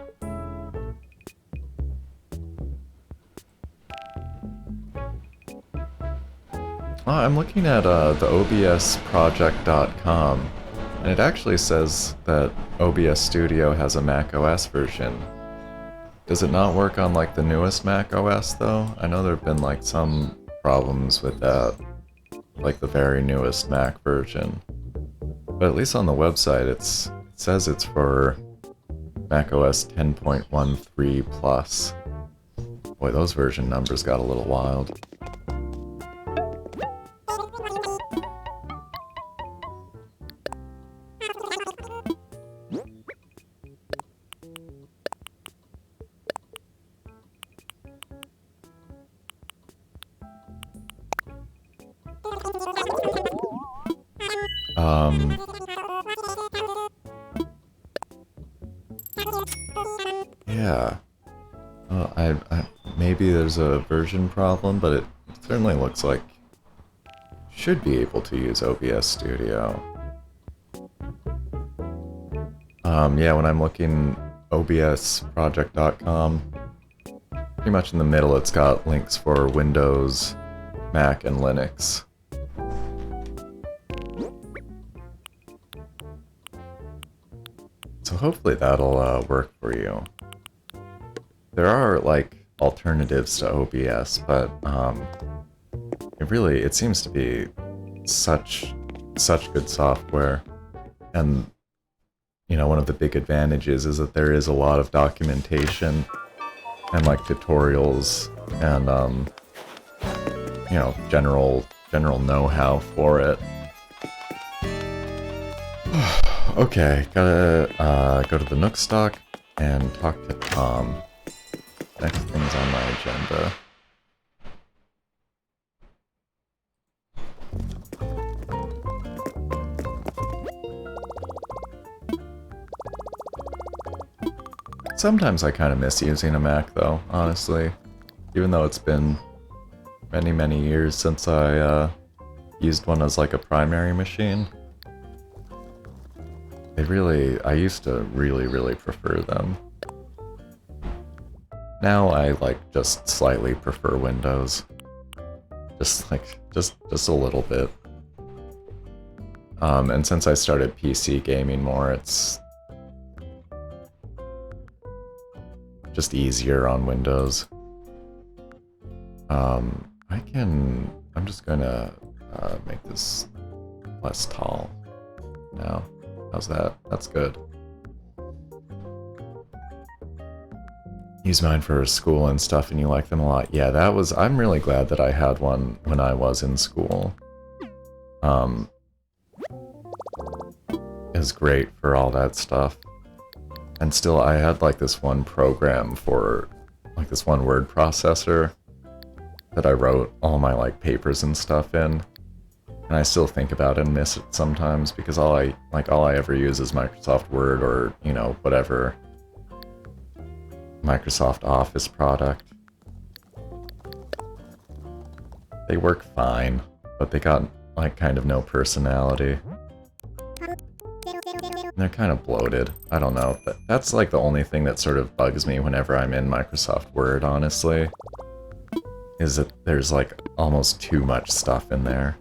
Oh, I'm looking at the obsproject.com, And it actually says that OBS Studio has a Mac OS version. Does it not work on like the newest Mac OS though? I know there have been like some problems with that, like the very newest Mac version. But at least on the website it says it's for Mac OS 10.13 plus. Boy, those version numbers got a little wild. Yeah. Well, maybe there's a version problem, but it certainly looks like should be able to use OBS Studio. Yeah, when I'm looking obsproject.com, pretty much in the middle it's got links for Windows, Mac, and Linux. So hopefully that'll work for you. There are like alternatives to OBS, but it seems to be such good software. And you know, one of the big advantages is that there is a lot of documentation and like tutorials and you know, general know-how for it. Okay, gotta go to the Nook stock and talk to Tom. Next thing's on my agenda. Sometimes I kind of miss using a Mac though, honestly. Even though it's been many years since I used one as like a primary machine. I used to really prefer them. Now I like just slightly prefer Windows. Just a little bit. And since I started PC gaming more, it's just easier on Windows. I'm just gonna make this less tall now. How's that? That's good. Use mine for school and stuff, and you like them a lot. Yeah, I'm really glad that I had one when I was in school. It was great for all that stuff. And still, I had like this one program for, like this one word processor that I wrote all my like papers and stuff in. And I still think about it and miss it sometimes because all I ever use is Microsoft Word or, you know, whatever Microsoft Office product. They work fine, but they got like kind of no personality. And they're kind of bloated. I don't know. That's like the only thing that sort of bugs me whenever I'm in Microsoft Word, honestly. Is that there's like almost too much stuff in there.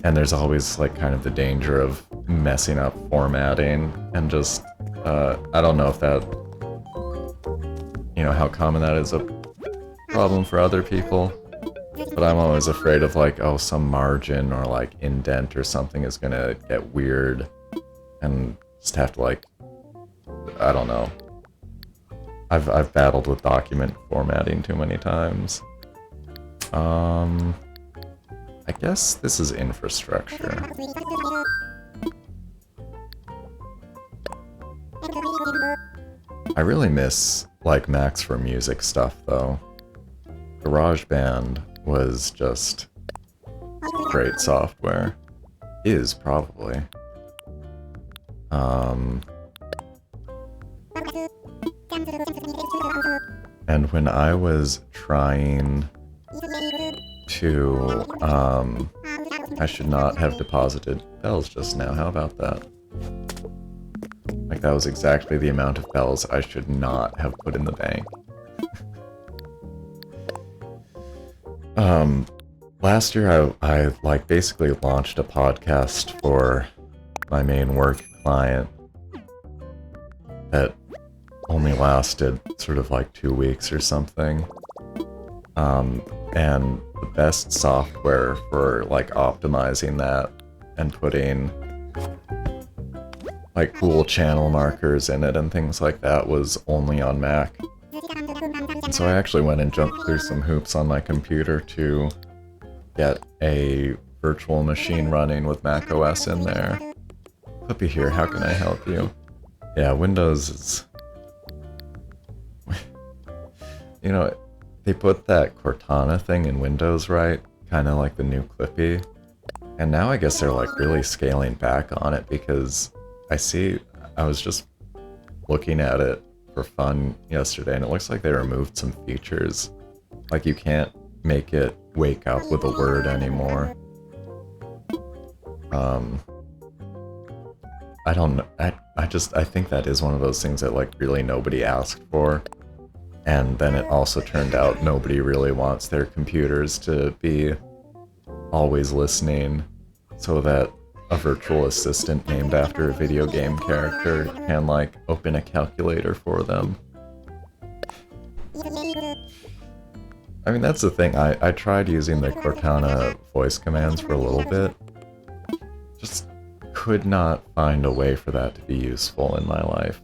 And there's always like kind of the danger of messing up formatting and just, I don't know if that, you know, how common that is a problem for other people. But I'm always afraid of like, oh, some margin or like indent or something is gonna get weird and just have to like, I don't know. I've battled with document formatting too many times. I guess this is infrastructure. I really miss like Macs for music stuff though. GarageBand was just great software. Is probably. And when I was trying to, I should not have deposited bells just now. How about that? Like, that was exactly the amount of bells I should not have put in the bank. Last year I like basically launched a podcast for my main work client that only lasted sort of like 2 weeks or something. And the best software for like optimizing that and putting like cool channel markers in it and things like that was only on Mac. And so I actually went and jumped through some hoops on my computer to get a virtual machine running with Mac OS in there. Clippy here, how can I help you? Yeah, Windows is... You know, they put that Cortana thing in Windows, right? Kind of like the new Clippy. And now I guess they're like really scaling back on it because I was just looking at it for fun yesterday and it looks like they removed some features. Like you can't make it wake up with a word anymore. I don't know. I think that is one of those things that like really nobody asked for. And then it also turned out nobody really wants their computers to be always listening so that a virtual assistant named after a video game character can like open a calculator for them. I mean, that's the thing. I tried using the Cortana voice commands for a little bit. Just could not find a way for that to be useful in my life.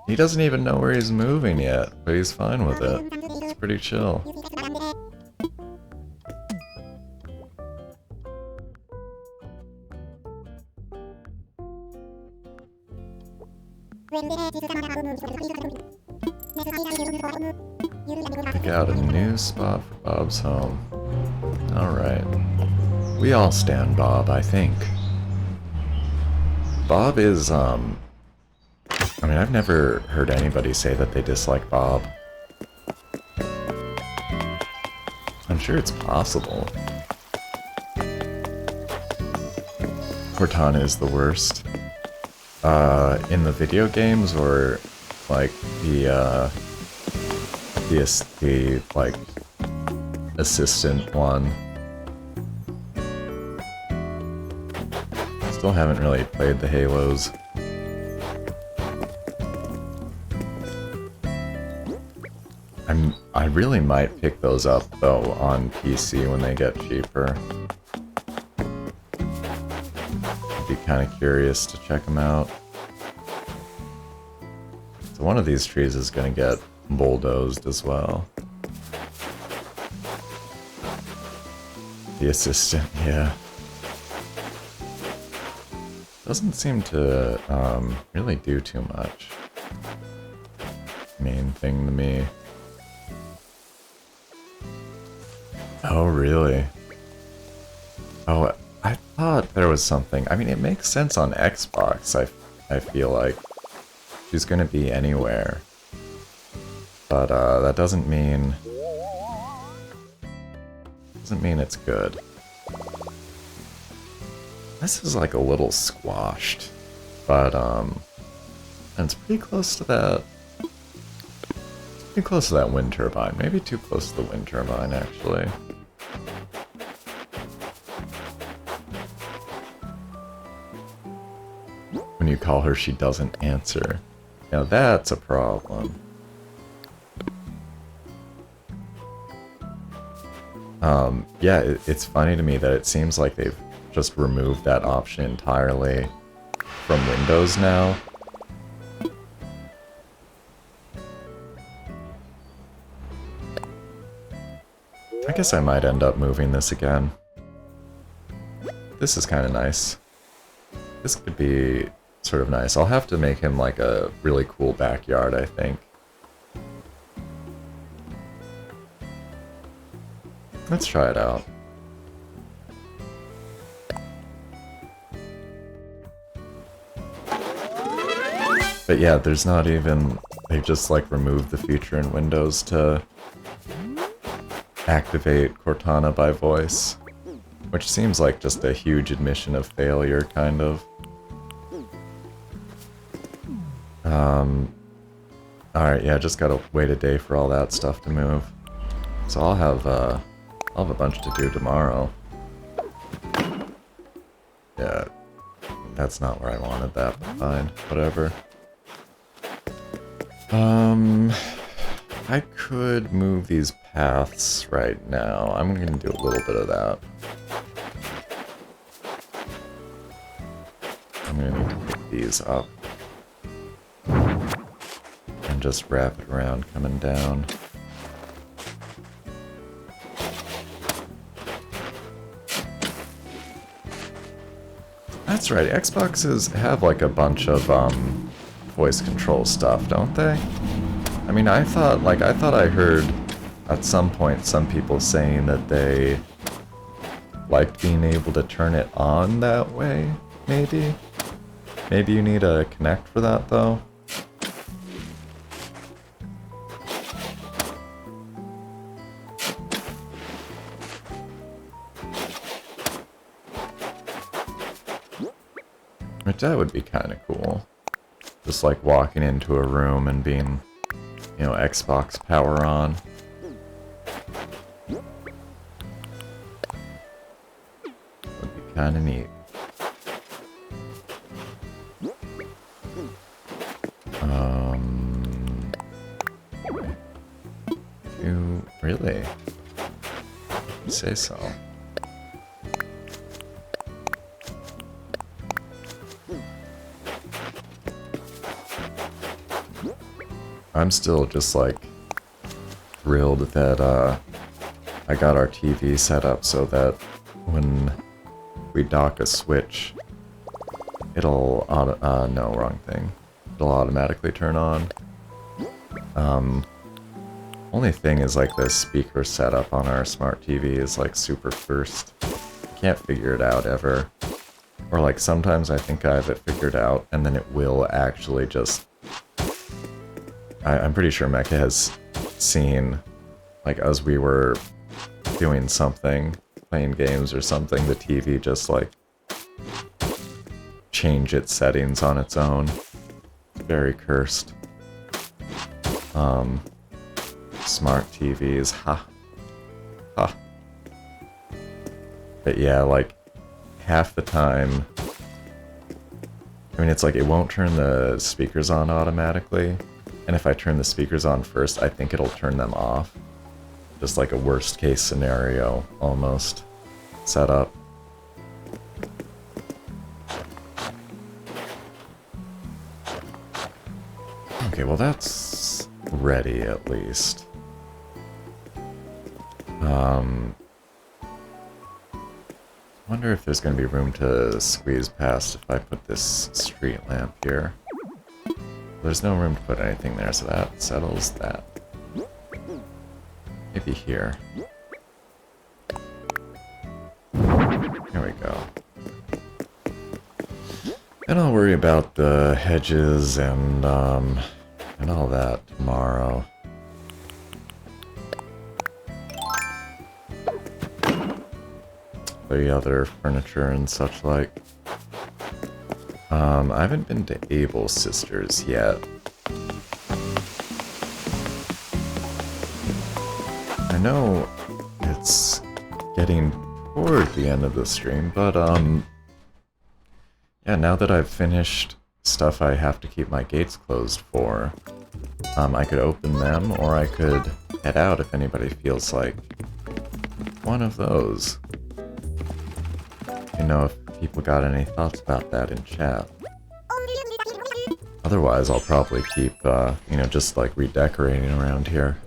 He doesn't even know where he's moving yet, but he's fine with it. It's pretty chill. Pick out a new spot for Bob's home. Alright. We all stand Bob, I think. Bob is, I mean, I've never heard anybody say that they dislike Bob. I'm sure it's possible. Cortana is the worst. In the video games or like the like assistant one. Still haven't really played the Halos. I really might pick those up though on PC when they get cheaper. I'd be kind of curious to check them out. So one of these trees is going to get bulldozed as well. The assistant, yeah. Doesn't seem to really do too much. Main thing to me. Oh, really? Oh, I thought there was something. I mean, it makes sense on Xbox, I feel like. She's gonna be anywhere. But, that doesn't mean... Doesn't mean it's good. This is like a little squashed. But, and it's pretty close to that... Pretty close to that wind turbine. Maybe too close to the wind turbine, actually. When you call her, she doesn't answer. Now that's a problem. Yeah, it's funny to me that it seems like they've just removed that option entirely from Windows now. I guess I might end up moving this again. This is kind of nice. This could be sort of nice. I'll have to make him like a really cool backyard, I think. Let's try it out. But yeah, there's not even... They just like removed the feature in Windows to activate Cortana by voice. Which seems like just a huge admission of failure, kind of. Alright, yeah, just gotta wait a day for all that stuff to move. So I'll have a bunch to do tomorrow. Yeah, that's not where I wanted that, but fine, whatever. I could move these paths right now. I'm gonna do a little bit of that. I'm gonna need to pick these up. And just wrap it around coming down. That's right, Xboxes have like a bunch of voice control stuff, don't they? I mean, I thought I heard at some point some people saying that they liked being able to turn it on that way, maybe? Maybe you need a Kinect for that, though? Which that would be kind of cool. Just like walking into a room and being, you know, Xbox power on. Would be kind of neat. You really say so? I'm still just like thrilled that I got our TV set up so that when we dock a Switch, it'll no, wrong thing. It'll automatically turn on. Only thing is like the speaker setup on our smart TV is like super cursed. Can't figure it out ever. Or like sometimes I think I have it figured out and then it will actually just... I'm pretty sure Mecha has seen, like, as we were doing something, playing games or something, the TV just, like, change its settings on its own. Very cursed. Smart TVs, ha. Ha. But yeah, like, half the time... I mean, it's like, it won't turn the speakers on automatically. And if I turn the speakers on first, I think it'll turn them off. Just like a worst case scenario, almost, set up. Okay, well that's ready at least. Wonder if there's gonna be room to squeeze past if I put this street lamp here. There's no room to put anything there, so that settles that. Maybe here. There we go. And I'll worry about the hedges and all that tomorrow. The other furniture and such like. I haven't been to Able Sisters yet. I know it's getting toward the end of the stream, but yeah, now that I've finished stuff I have to keep my gates closed for, I could open them, or I could head out if anybody feels like one of those. You know, if people got any thoughts about that in chat. Otherwise, I'll probably keep, you know, just like redecorating around here.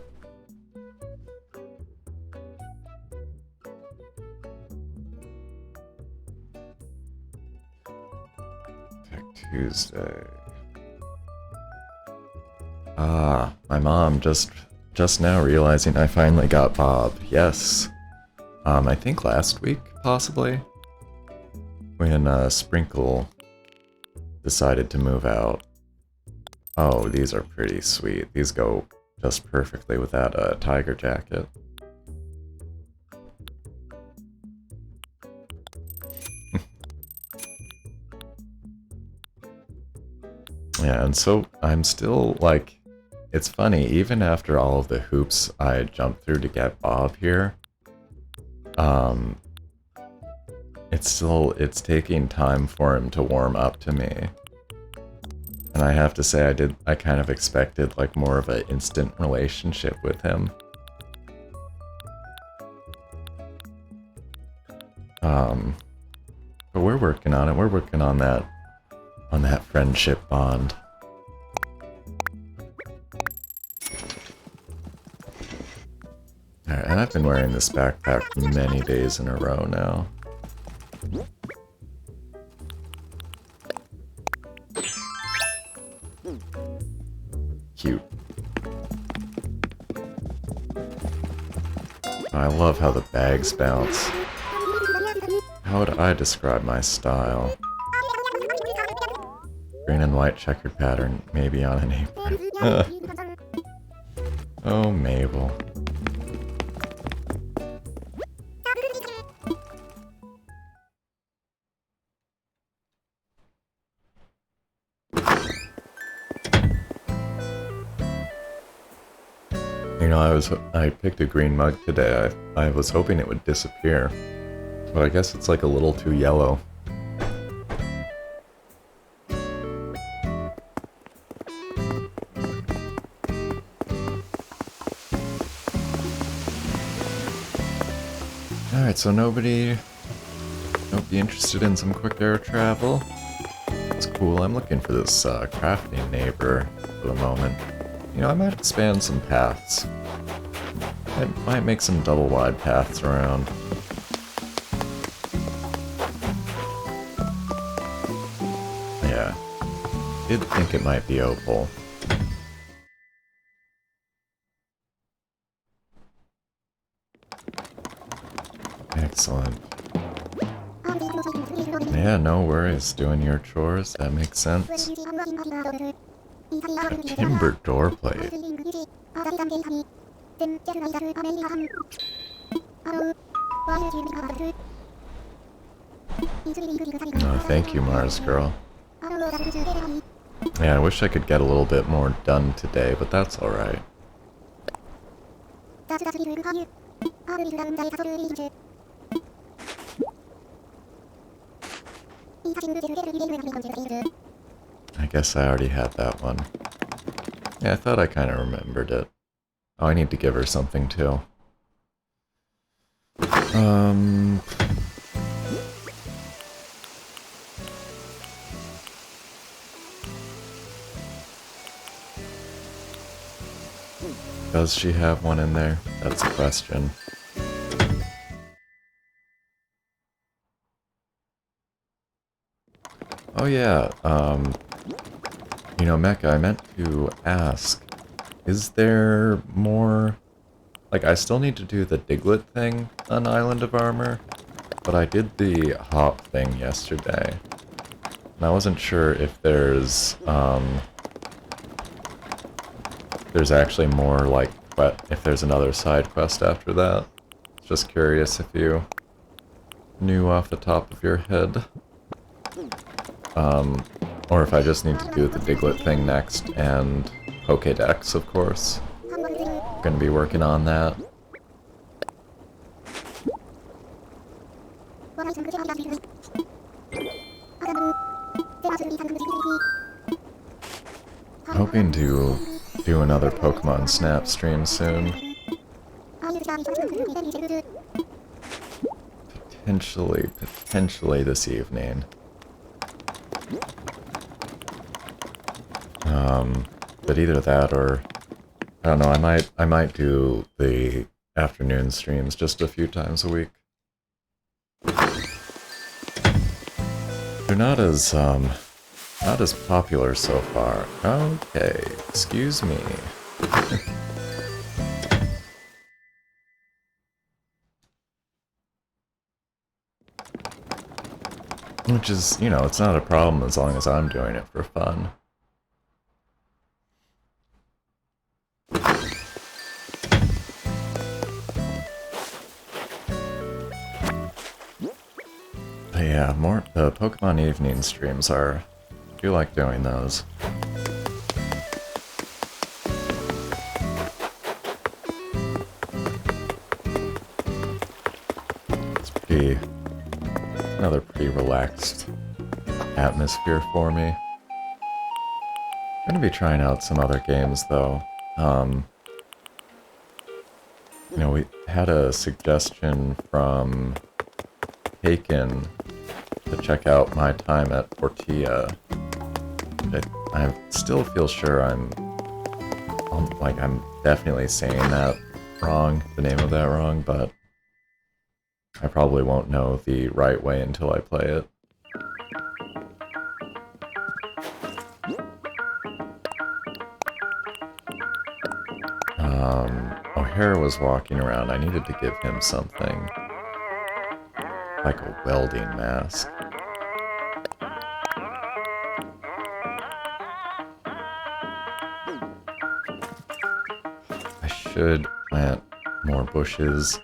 Tech Tuesday. Ah, my mom just now realizing I finally got Bob. Yes. I think last week, possibly. When Sprinkle decided to move out. Oh, these are pretty sweet. These go just perfectly with that tiger jacket. Yeah, and so I'm still like it's funny, even after all of the hoops I jumped through to get Bob here, it's taking time for him to warm up to me. And I have to say, I kind of expected like more of an instant relationship with him. But we're working on it. We're working on that friendship bond. Alright, and I've been wearing this backpack many days in a row now. Cute. I love how the bags bounce. How would I describe my style? Green and white checkered pattern, maybe on an apron. Oh, Mabel. You know, I picked a green mug today. I was hoping it would disappear. But I guess it's like a little too yellow. Alright, so nobody interested in some quick air travel? That's cool. I'm looking for this crafting neighbor for the moment. You know, I might expand some paths. I might make some double wide paths around. Yeah. Did think it might be Opal. Excellent. Yeah, no worries. Doing your chores, that makes sense. Timber door plate. Oh, thank you, Mars girl. Yeah, I wish I could get a little bit more done today, but that's alright. I guess I already had that one. Yeah, I thought I kind of remembered it. Oh, I need to give her something too. Does she have one in there? That's a question. Oh yeah, you know, Mecha, I meant to ask, is there more... Like, I still need to do the Diglett thing on Island of Armor, but I did the hop thing yesterday. And I wasn't sure if there's actually more, like, but if there's another side quest after that. Just curious if you knew off the top of your head. Or if I just need to do the Diglett thing next, and Pokédex, of course. Gonna be working on that. Hoping to do another Pokemon Snap stream soon. Potentially this evening. But either that or I don't know, I might do the afternoon streams just a few times a week. They're not as popular so far. Okay, excuse me. Which is, you know, it's not a problem as long as I'm doing it for fun. But yeah, the Pokemon evening streams I do like doing those. another pretty relaxed atmosphere for me. I'm gonna be trying out some other games though. You know, we had a suggestion from Taken to check out My Time at Portilla. I still feel sure I'm definitely saying that wrong, the name of that wrong, but I probably won't know the right way until I play it. O'Hara was walking around. I needed to give him something. Like a welding mask. I should plant more bushes.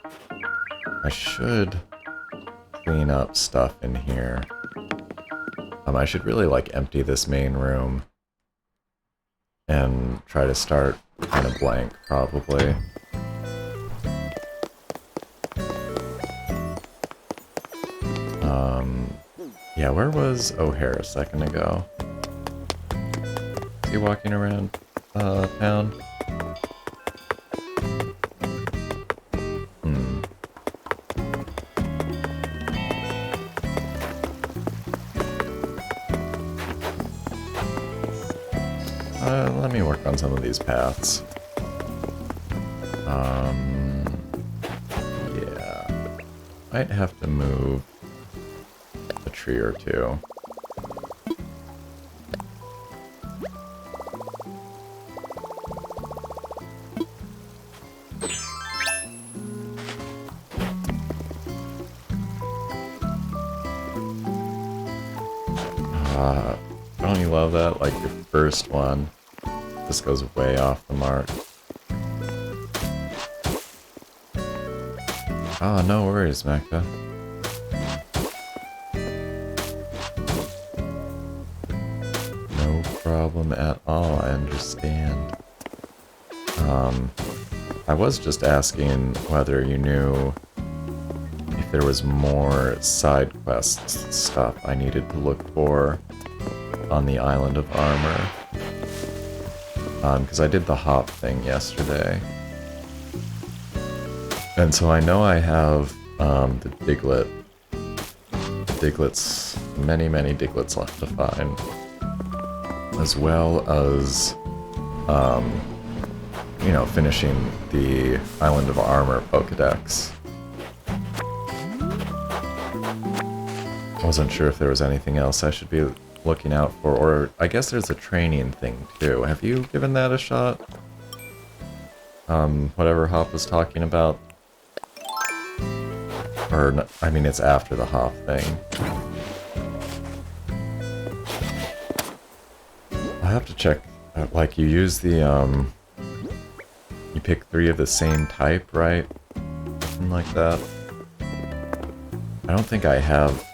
I should clean up stuff in here. I should really like empty this main room and try to start kind of blank, probably. Yeah, where was O'Hara a second ago? Is he walking around town? Let me work on some of these paths. Yeah. Might have to move a tree or two. Don't you love that? Like your first one just goes way off the mark. Ah, no worries, Mecca. No problem at all, I understand. I was just asking whether you knew if there was more side quest stuff I needed to look for on the Island of Armor. Because I did the hop thing yesterday. And so I know I have the Diglets, many Diglets left to find. As well as, you know, finishing the Island of Armor Pokedex. I wasn't sure if there was anything else I should be looking out for, or I guess there's a training thing too. Have you given that a shot? Whatever Hop was talking about? Or, I mean, it's after the Hop thing. I'll have to check, like, you use the, you pick 3 of the same type, right? Something like that. I don't think I have,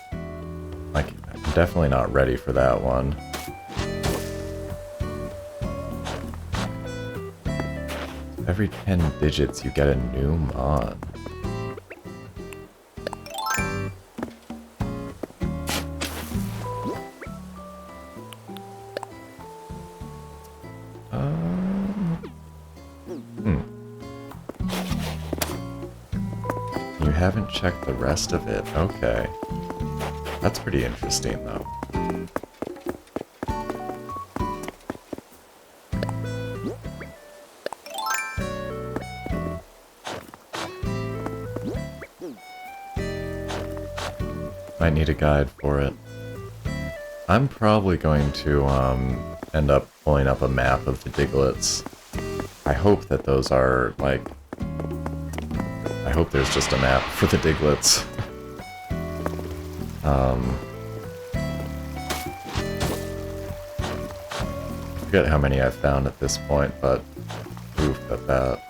like, I'm definitely not ready for that one. Every 10 digits you get a new mon. You haven't checked the rest of it. Okay. That's pretty interesting, though. Might need a guide for it. I'm probably going to end up pulling up a map of the Diglets. I hope that those are, like... I hope there's just a map for the Diglets. I forget how many I've found at this point, but oof at that.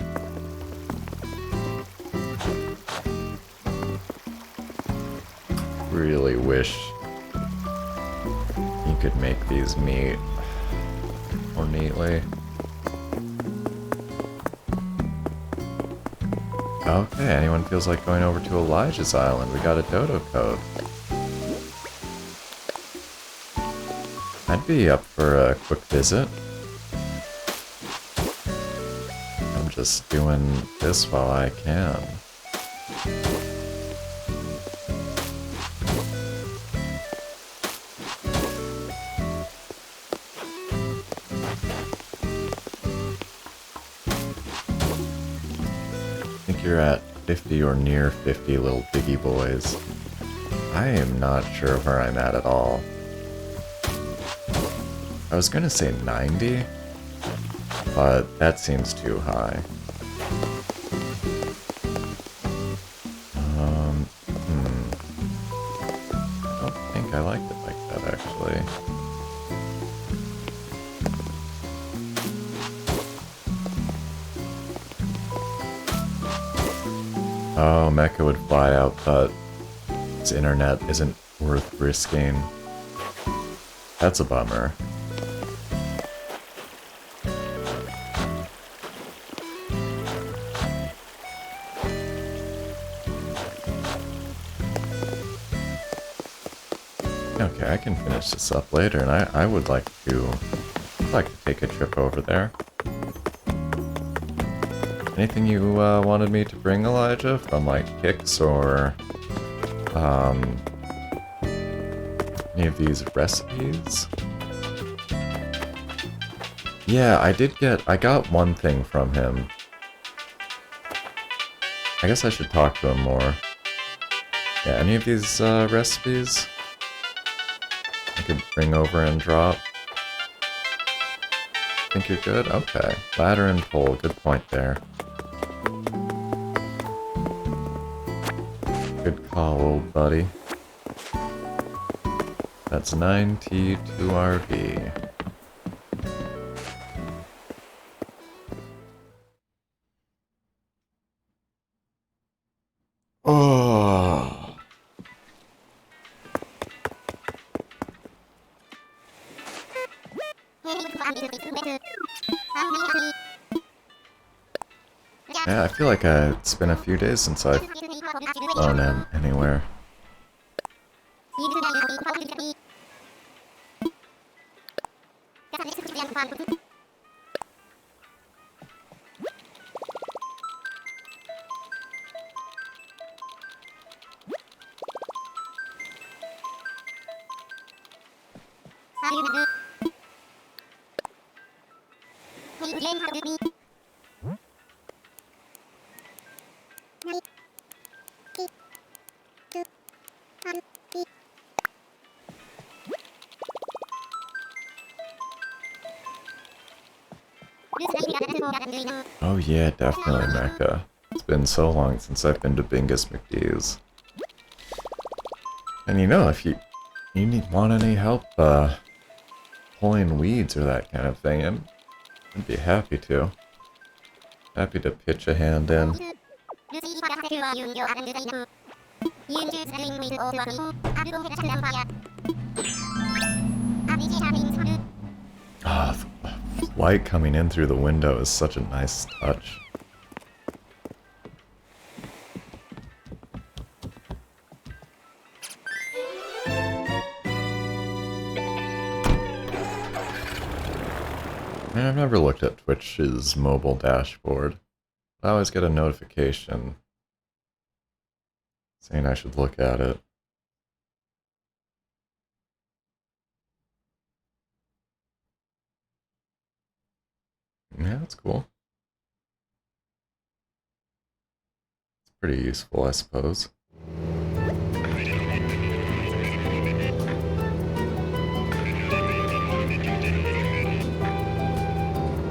Really wish you could make these meet more neatly. Okay, anyone feels like going over to Elijah's Island? We got a dodo code. I'd be up for a quick visit. I'm just doing this while I can. I think you're at 50 or near 50, little piggy boys. I am not sure where I'm at all. I was gonna say 90, but that seems too high. I don't think I liked it like that, actually. Oh, Mecha would fly out, but its internet isn't worth risking. That's a bummer. Okay, I can finish this up later, and I would like to take a trip over there. Anything you wanted me to bring, Elijah, from like kicks or any of these recipes? Yeah, I got one thing from him. I guess I should talk to him more. Yeah, any of these recipes I could bring over and drop? Think you're good? Okay. Ladder and pole, good point there. Good call, old buddy. That's 9T2RV. Oh. Yeah, I feel like it's been a few days since I've flown anywhere. Oh yeah, definitely Mecca. It's been so long since I've been to Bingus McDee's. And you know, if you want any help pulling weeds or that kind of thing, I'd be happy to. Happy to pitch a hand in. Ah, the light coming in through the window is such a nice touch. I mean, I've never looked at Twitch's mobile dashboard. I always get a notification saying I should look at it. Yeah, that's cool. It's pretty useful, I suppose.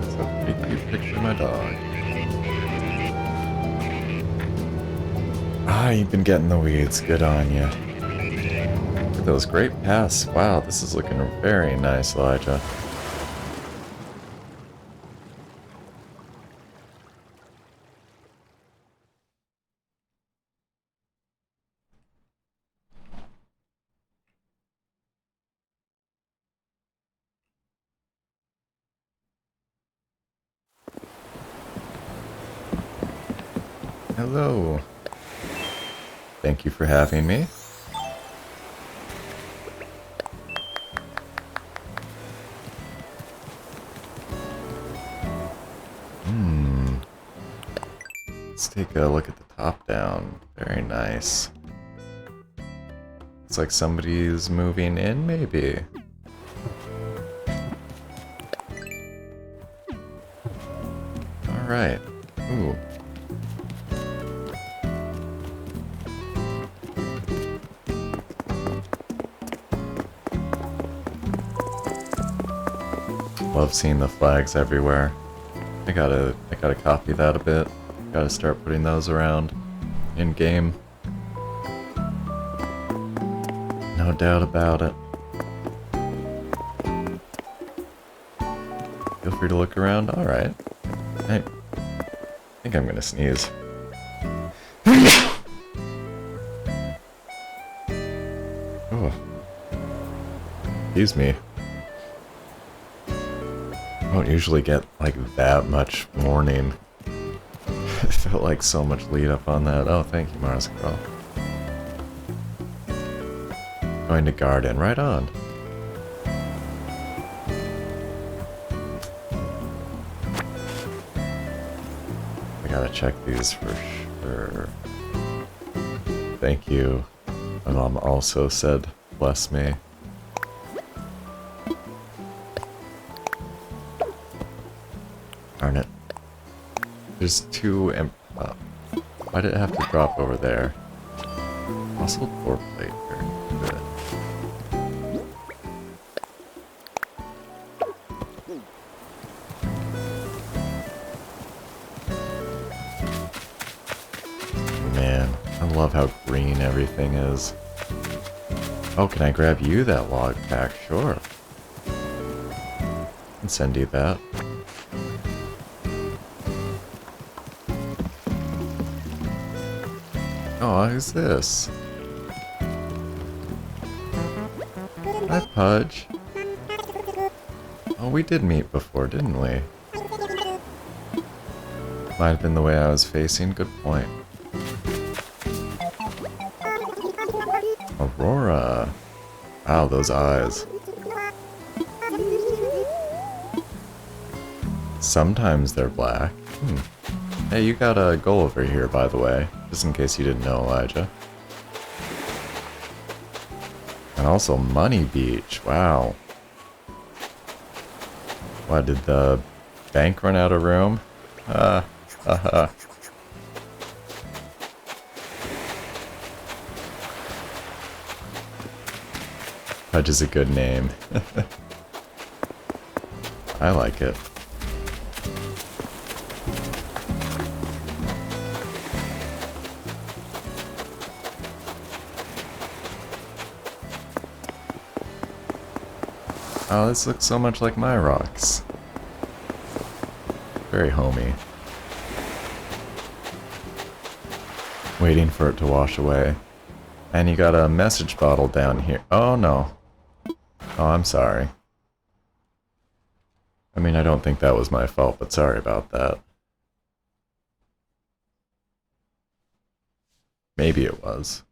That's a pretty cute picture of my dog. Ah, you've been getting the weeds. Good on you. Look at those great paths. Wow, this is looking very nice, Elijah. Hello. Thank you for having me. Let's take a look at the top down. Very nice. It's like somebody's moving in, maybe. Alright. Ooh. Love seeing the flags everywhere. I gotta copy that a bit. Gotta start putting those around in game. No doubt about it. Feel free to look around. Alright. I think I'm gonna sneeze. Oh. Excuse me. I don't usually get like that much warning. I felt like so much lead up on that. Oh, thank you, Mars Girl. Going to garden, right on. I gotta check these for sure. Thank you. My mom also said, bless me. Darn it. There's two why did it have to drop over there? Muscle door plate. Very good. Man, I love how green everything is. Oh, can I grab you that log pack? Sure. I can send you that. Oh, who's this? Hi, Pudge. Oh, we did meet before, didn't we? Might have been the way I was facing. Good point. Aurora. Wow, those eyes. Sometimes they're black. Hey, you got a goal over here, by the way. Just in case you didn't know, Elijah. And also Money Beach. Wow. What, did the bank run out of room? Pudge is a good name. I like it. Oh, this looks so much like my rocks. Very homey. Waiting for it to wash away. And you got a message bottle down here. Oh, no. Oh, I'm sorry. I mean, I don't think that was my fault, but sorry about that. Maybe it was.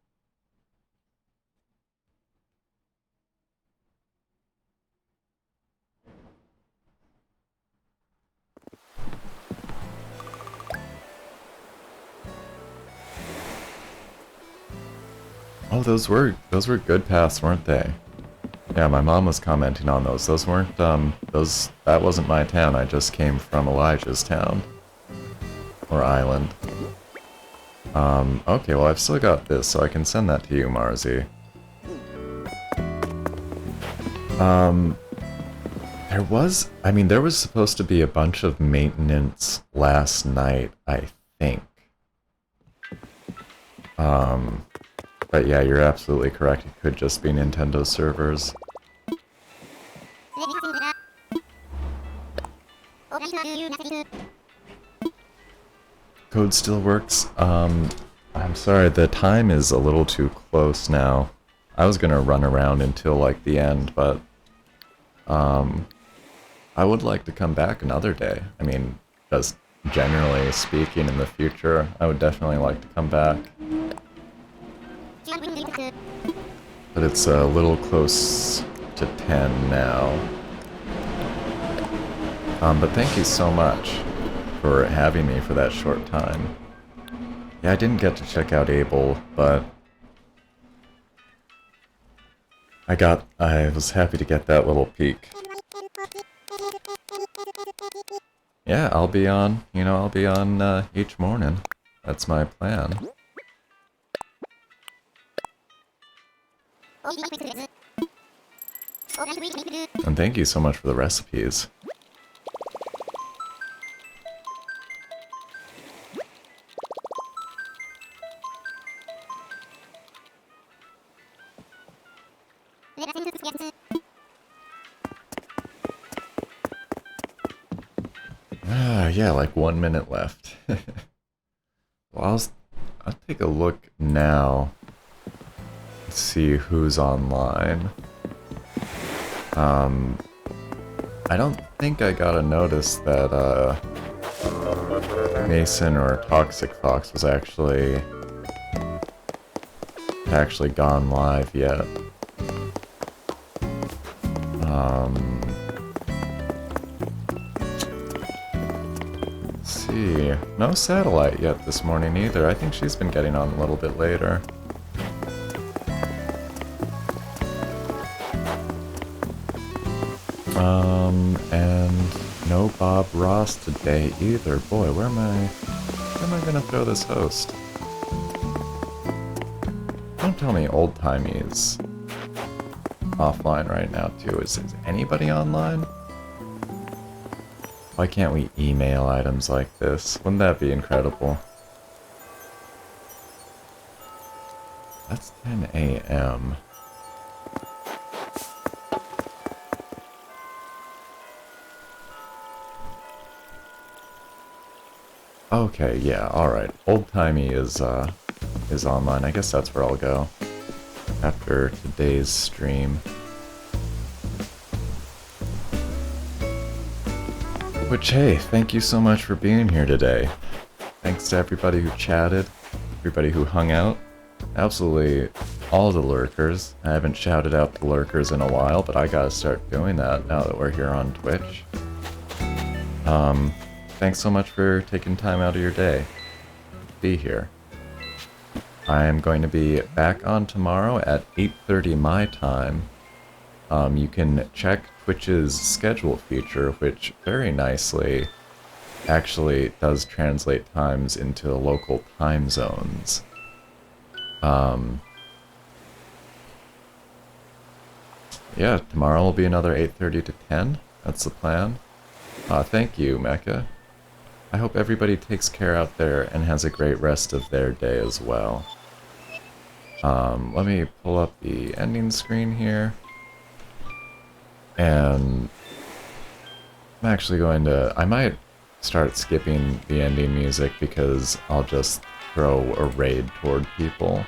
Oh, those were good paths, weren't they? Yeah, my mom was commenting on those. Those weren't, that wasn't my town. I just came from Elijah's town. Or island. Okay, well, I've still got this, so I can send that to you, Marzi. There was supposed to be a bunch of maintenance last night, I think. But yeah, you're absolutely correct. It could just be Nintendo servers. Code still works. I'm sorry, the time is a little too close now. I was gonna run around until like the end, but I would like to come back another day. I mean, just generally speaking, in the future, I would definitely like to come back. But it's a little close to 10 now. But thank you so much for having me for that short time. Yeah, I didn't get to check out Abel, but I was happy to get that little peek. Yeah, I'll be on each morning. That's my plan. And thank you so much for the recipes. Yeah, like 1 minute left. Well, I'll take a look now. See who's online. I don't think I got a notice that Mason or Toxic Fox was actually gone live yet. Let's see. No Satellite yet this morning either. I think she's been getting on a little bit later. And no Bob Ross today either. Boy, where am I gonna throw this host? Don't tell me Old Timey's offline right now too. Is anybody online? Why can't we email items like this? Wouldn't that be incredible? That's 10 a.m. Okay, yeah, alright. Old Timey is online. I guess that's where I'll go after today's stream. Which, hey, thank you so much for being here today. Thanks to everybody who chatted, everybody who hung out, absolutely all the lurkers. I haven't shouted out the lurkers in a while, but I gotta start doing that now that we're here on Twitch. Thanks so much for taking time out of your day to be here. I am going to be back on tomorrow at 8:30 my time. You can check Twitch's schedule feature, which very nicely actually does translate times into local time zones. Yeah, tomorrow will be another 8:30 to 10. That's the plan. Thank you, Mecca. I hope everybody takes care out there and has a great rest of their day as well. Let me pull up the ending screen here. And I'm actually going to... I might start skipping the ending music because I'll just throw a raid toward people.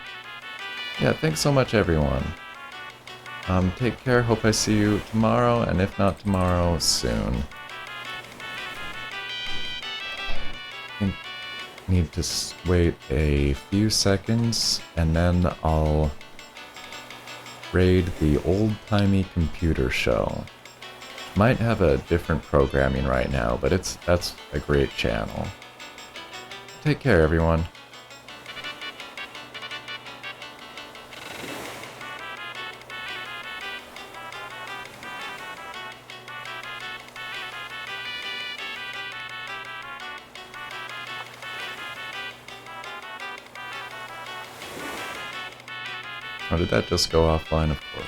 Yeah, thanks so much, everyone. Take care. Hope I see you tomorrow, and if not tomorrow, soon. Need to wait a few seconds, and then I'll raid the old-timey computer show. Might have a different programming right now, but that's a great channel. Take care, everyone. Oh, did that just go offline? Of course.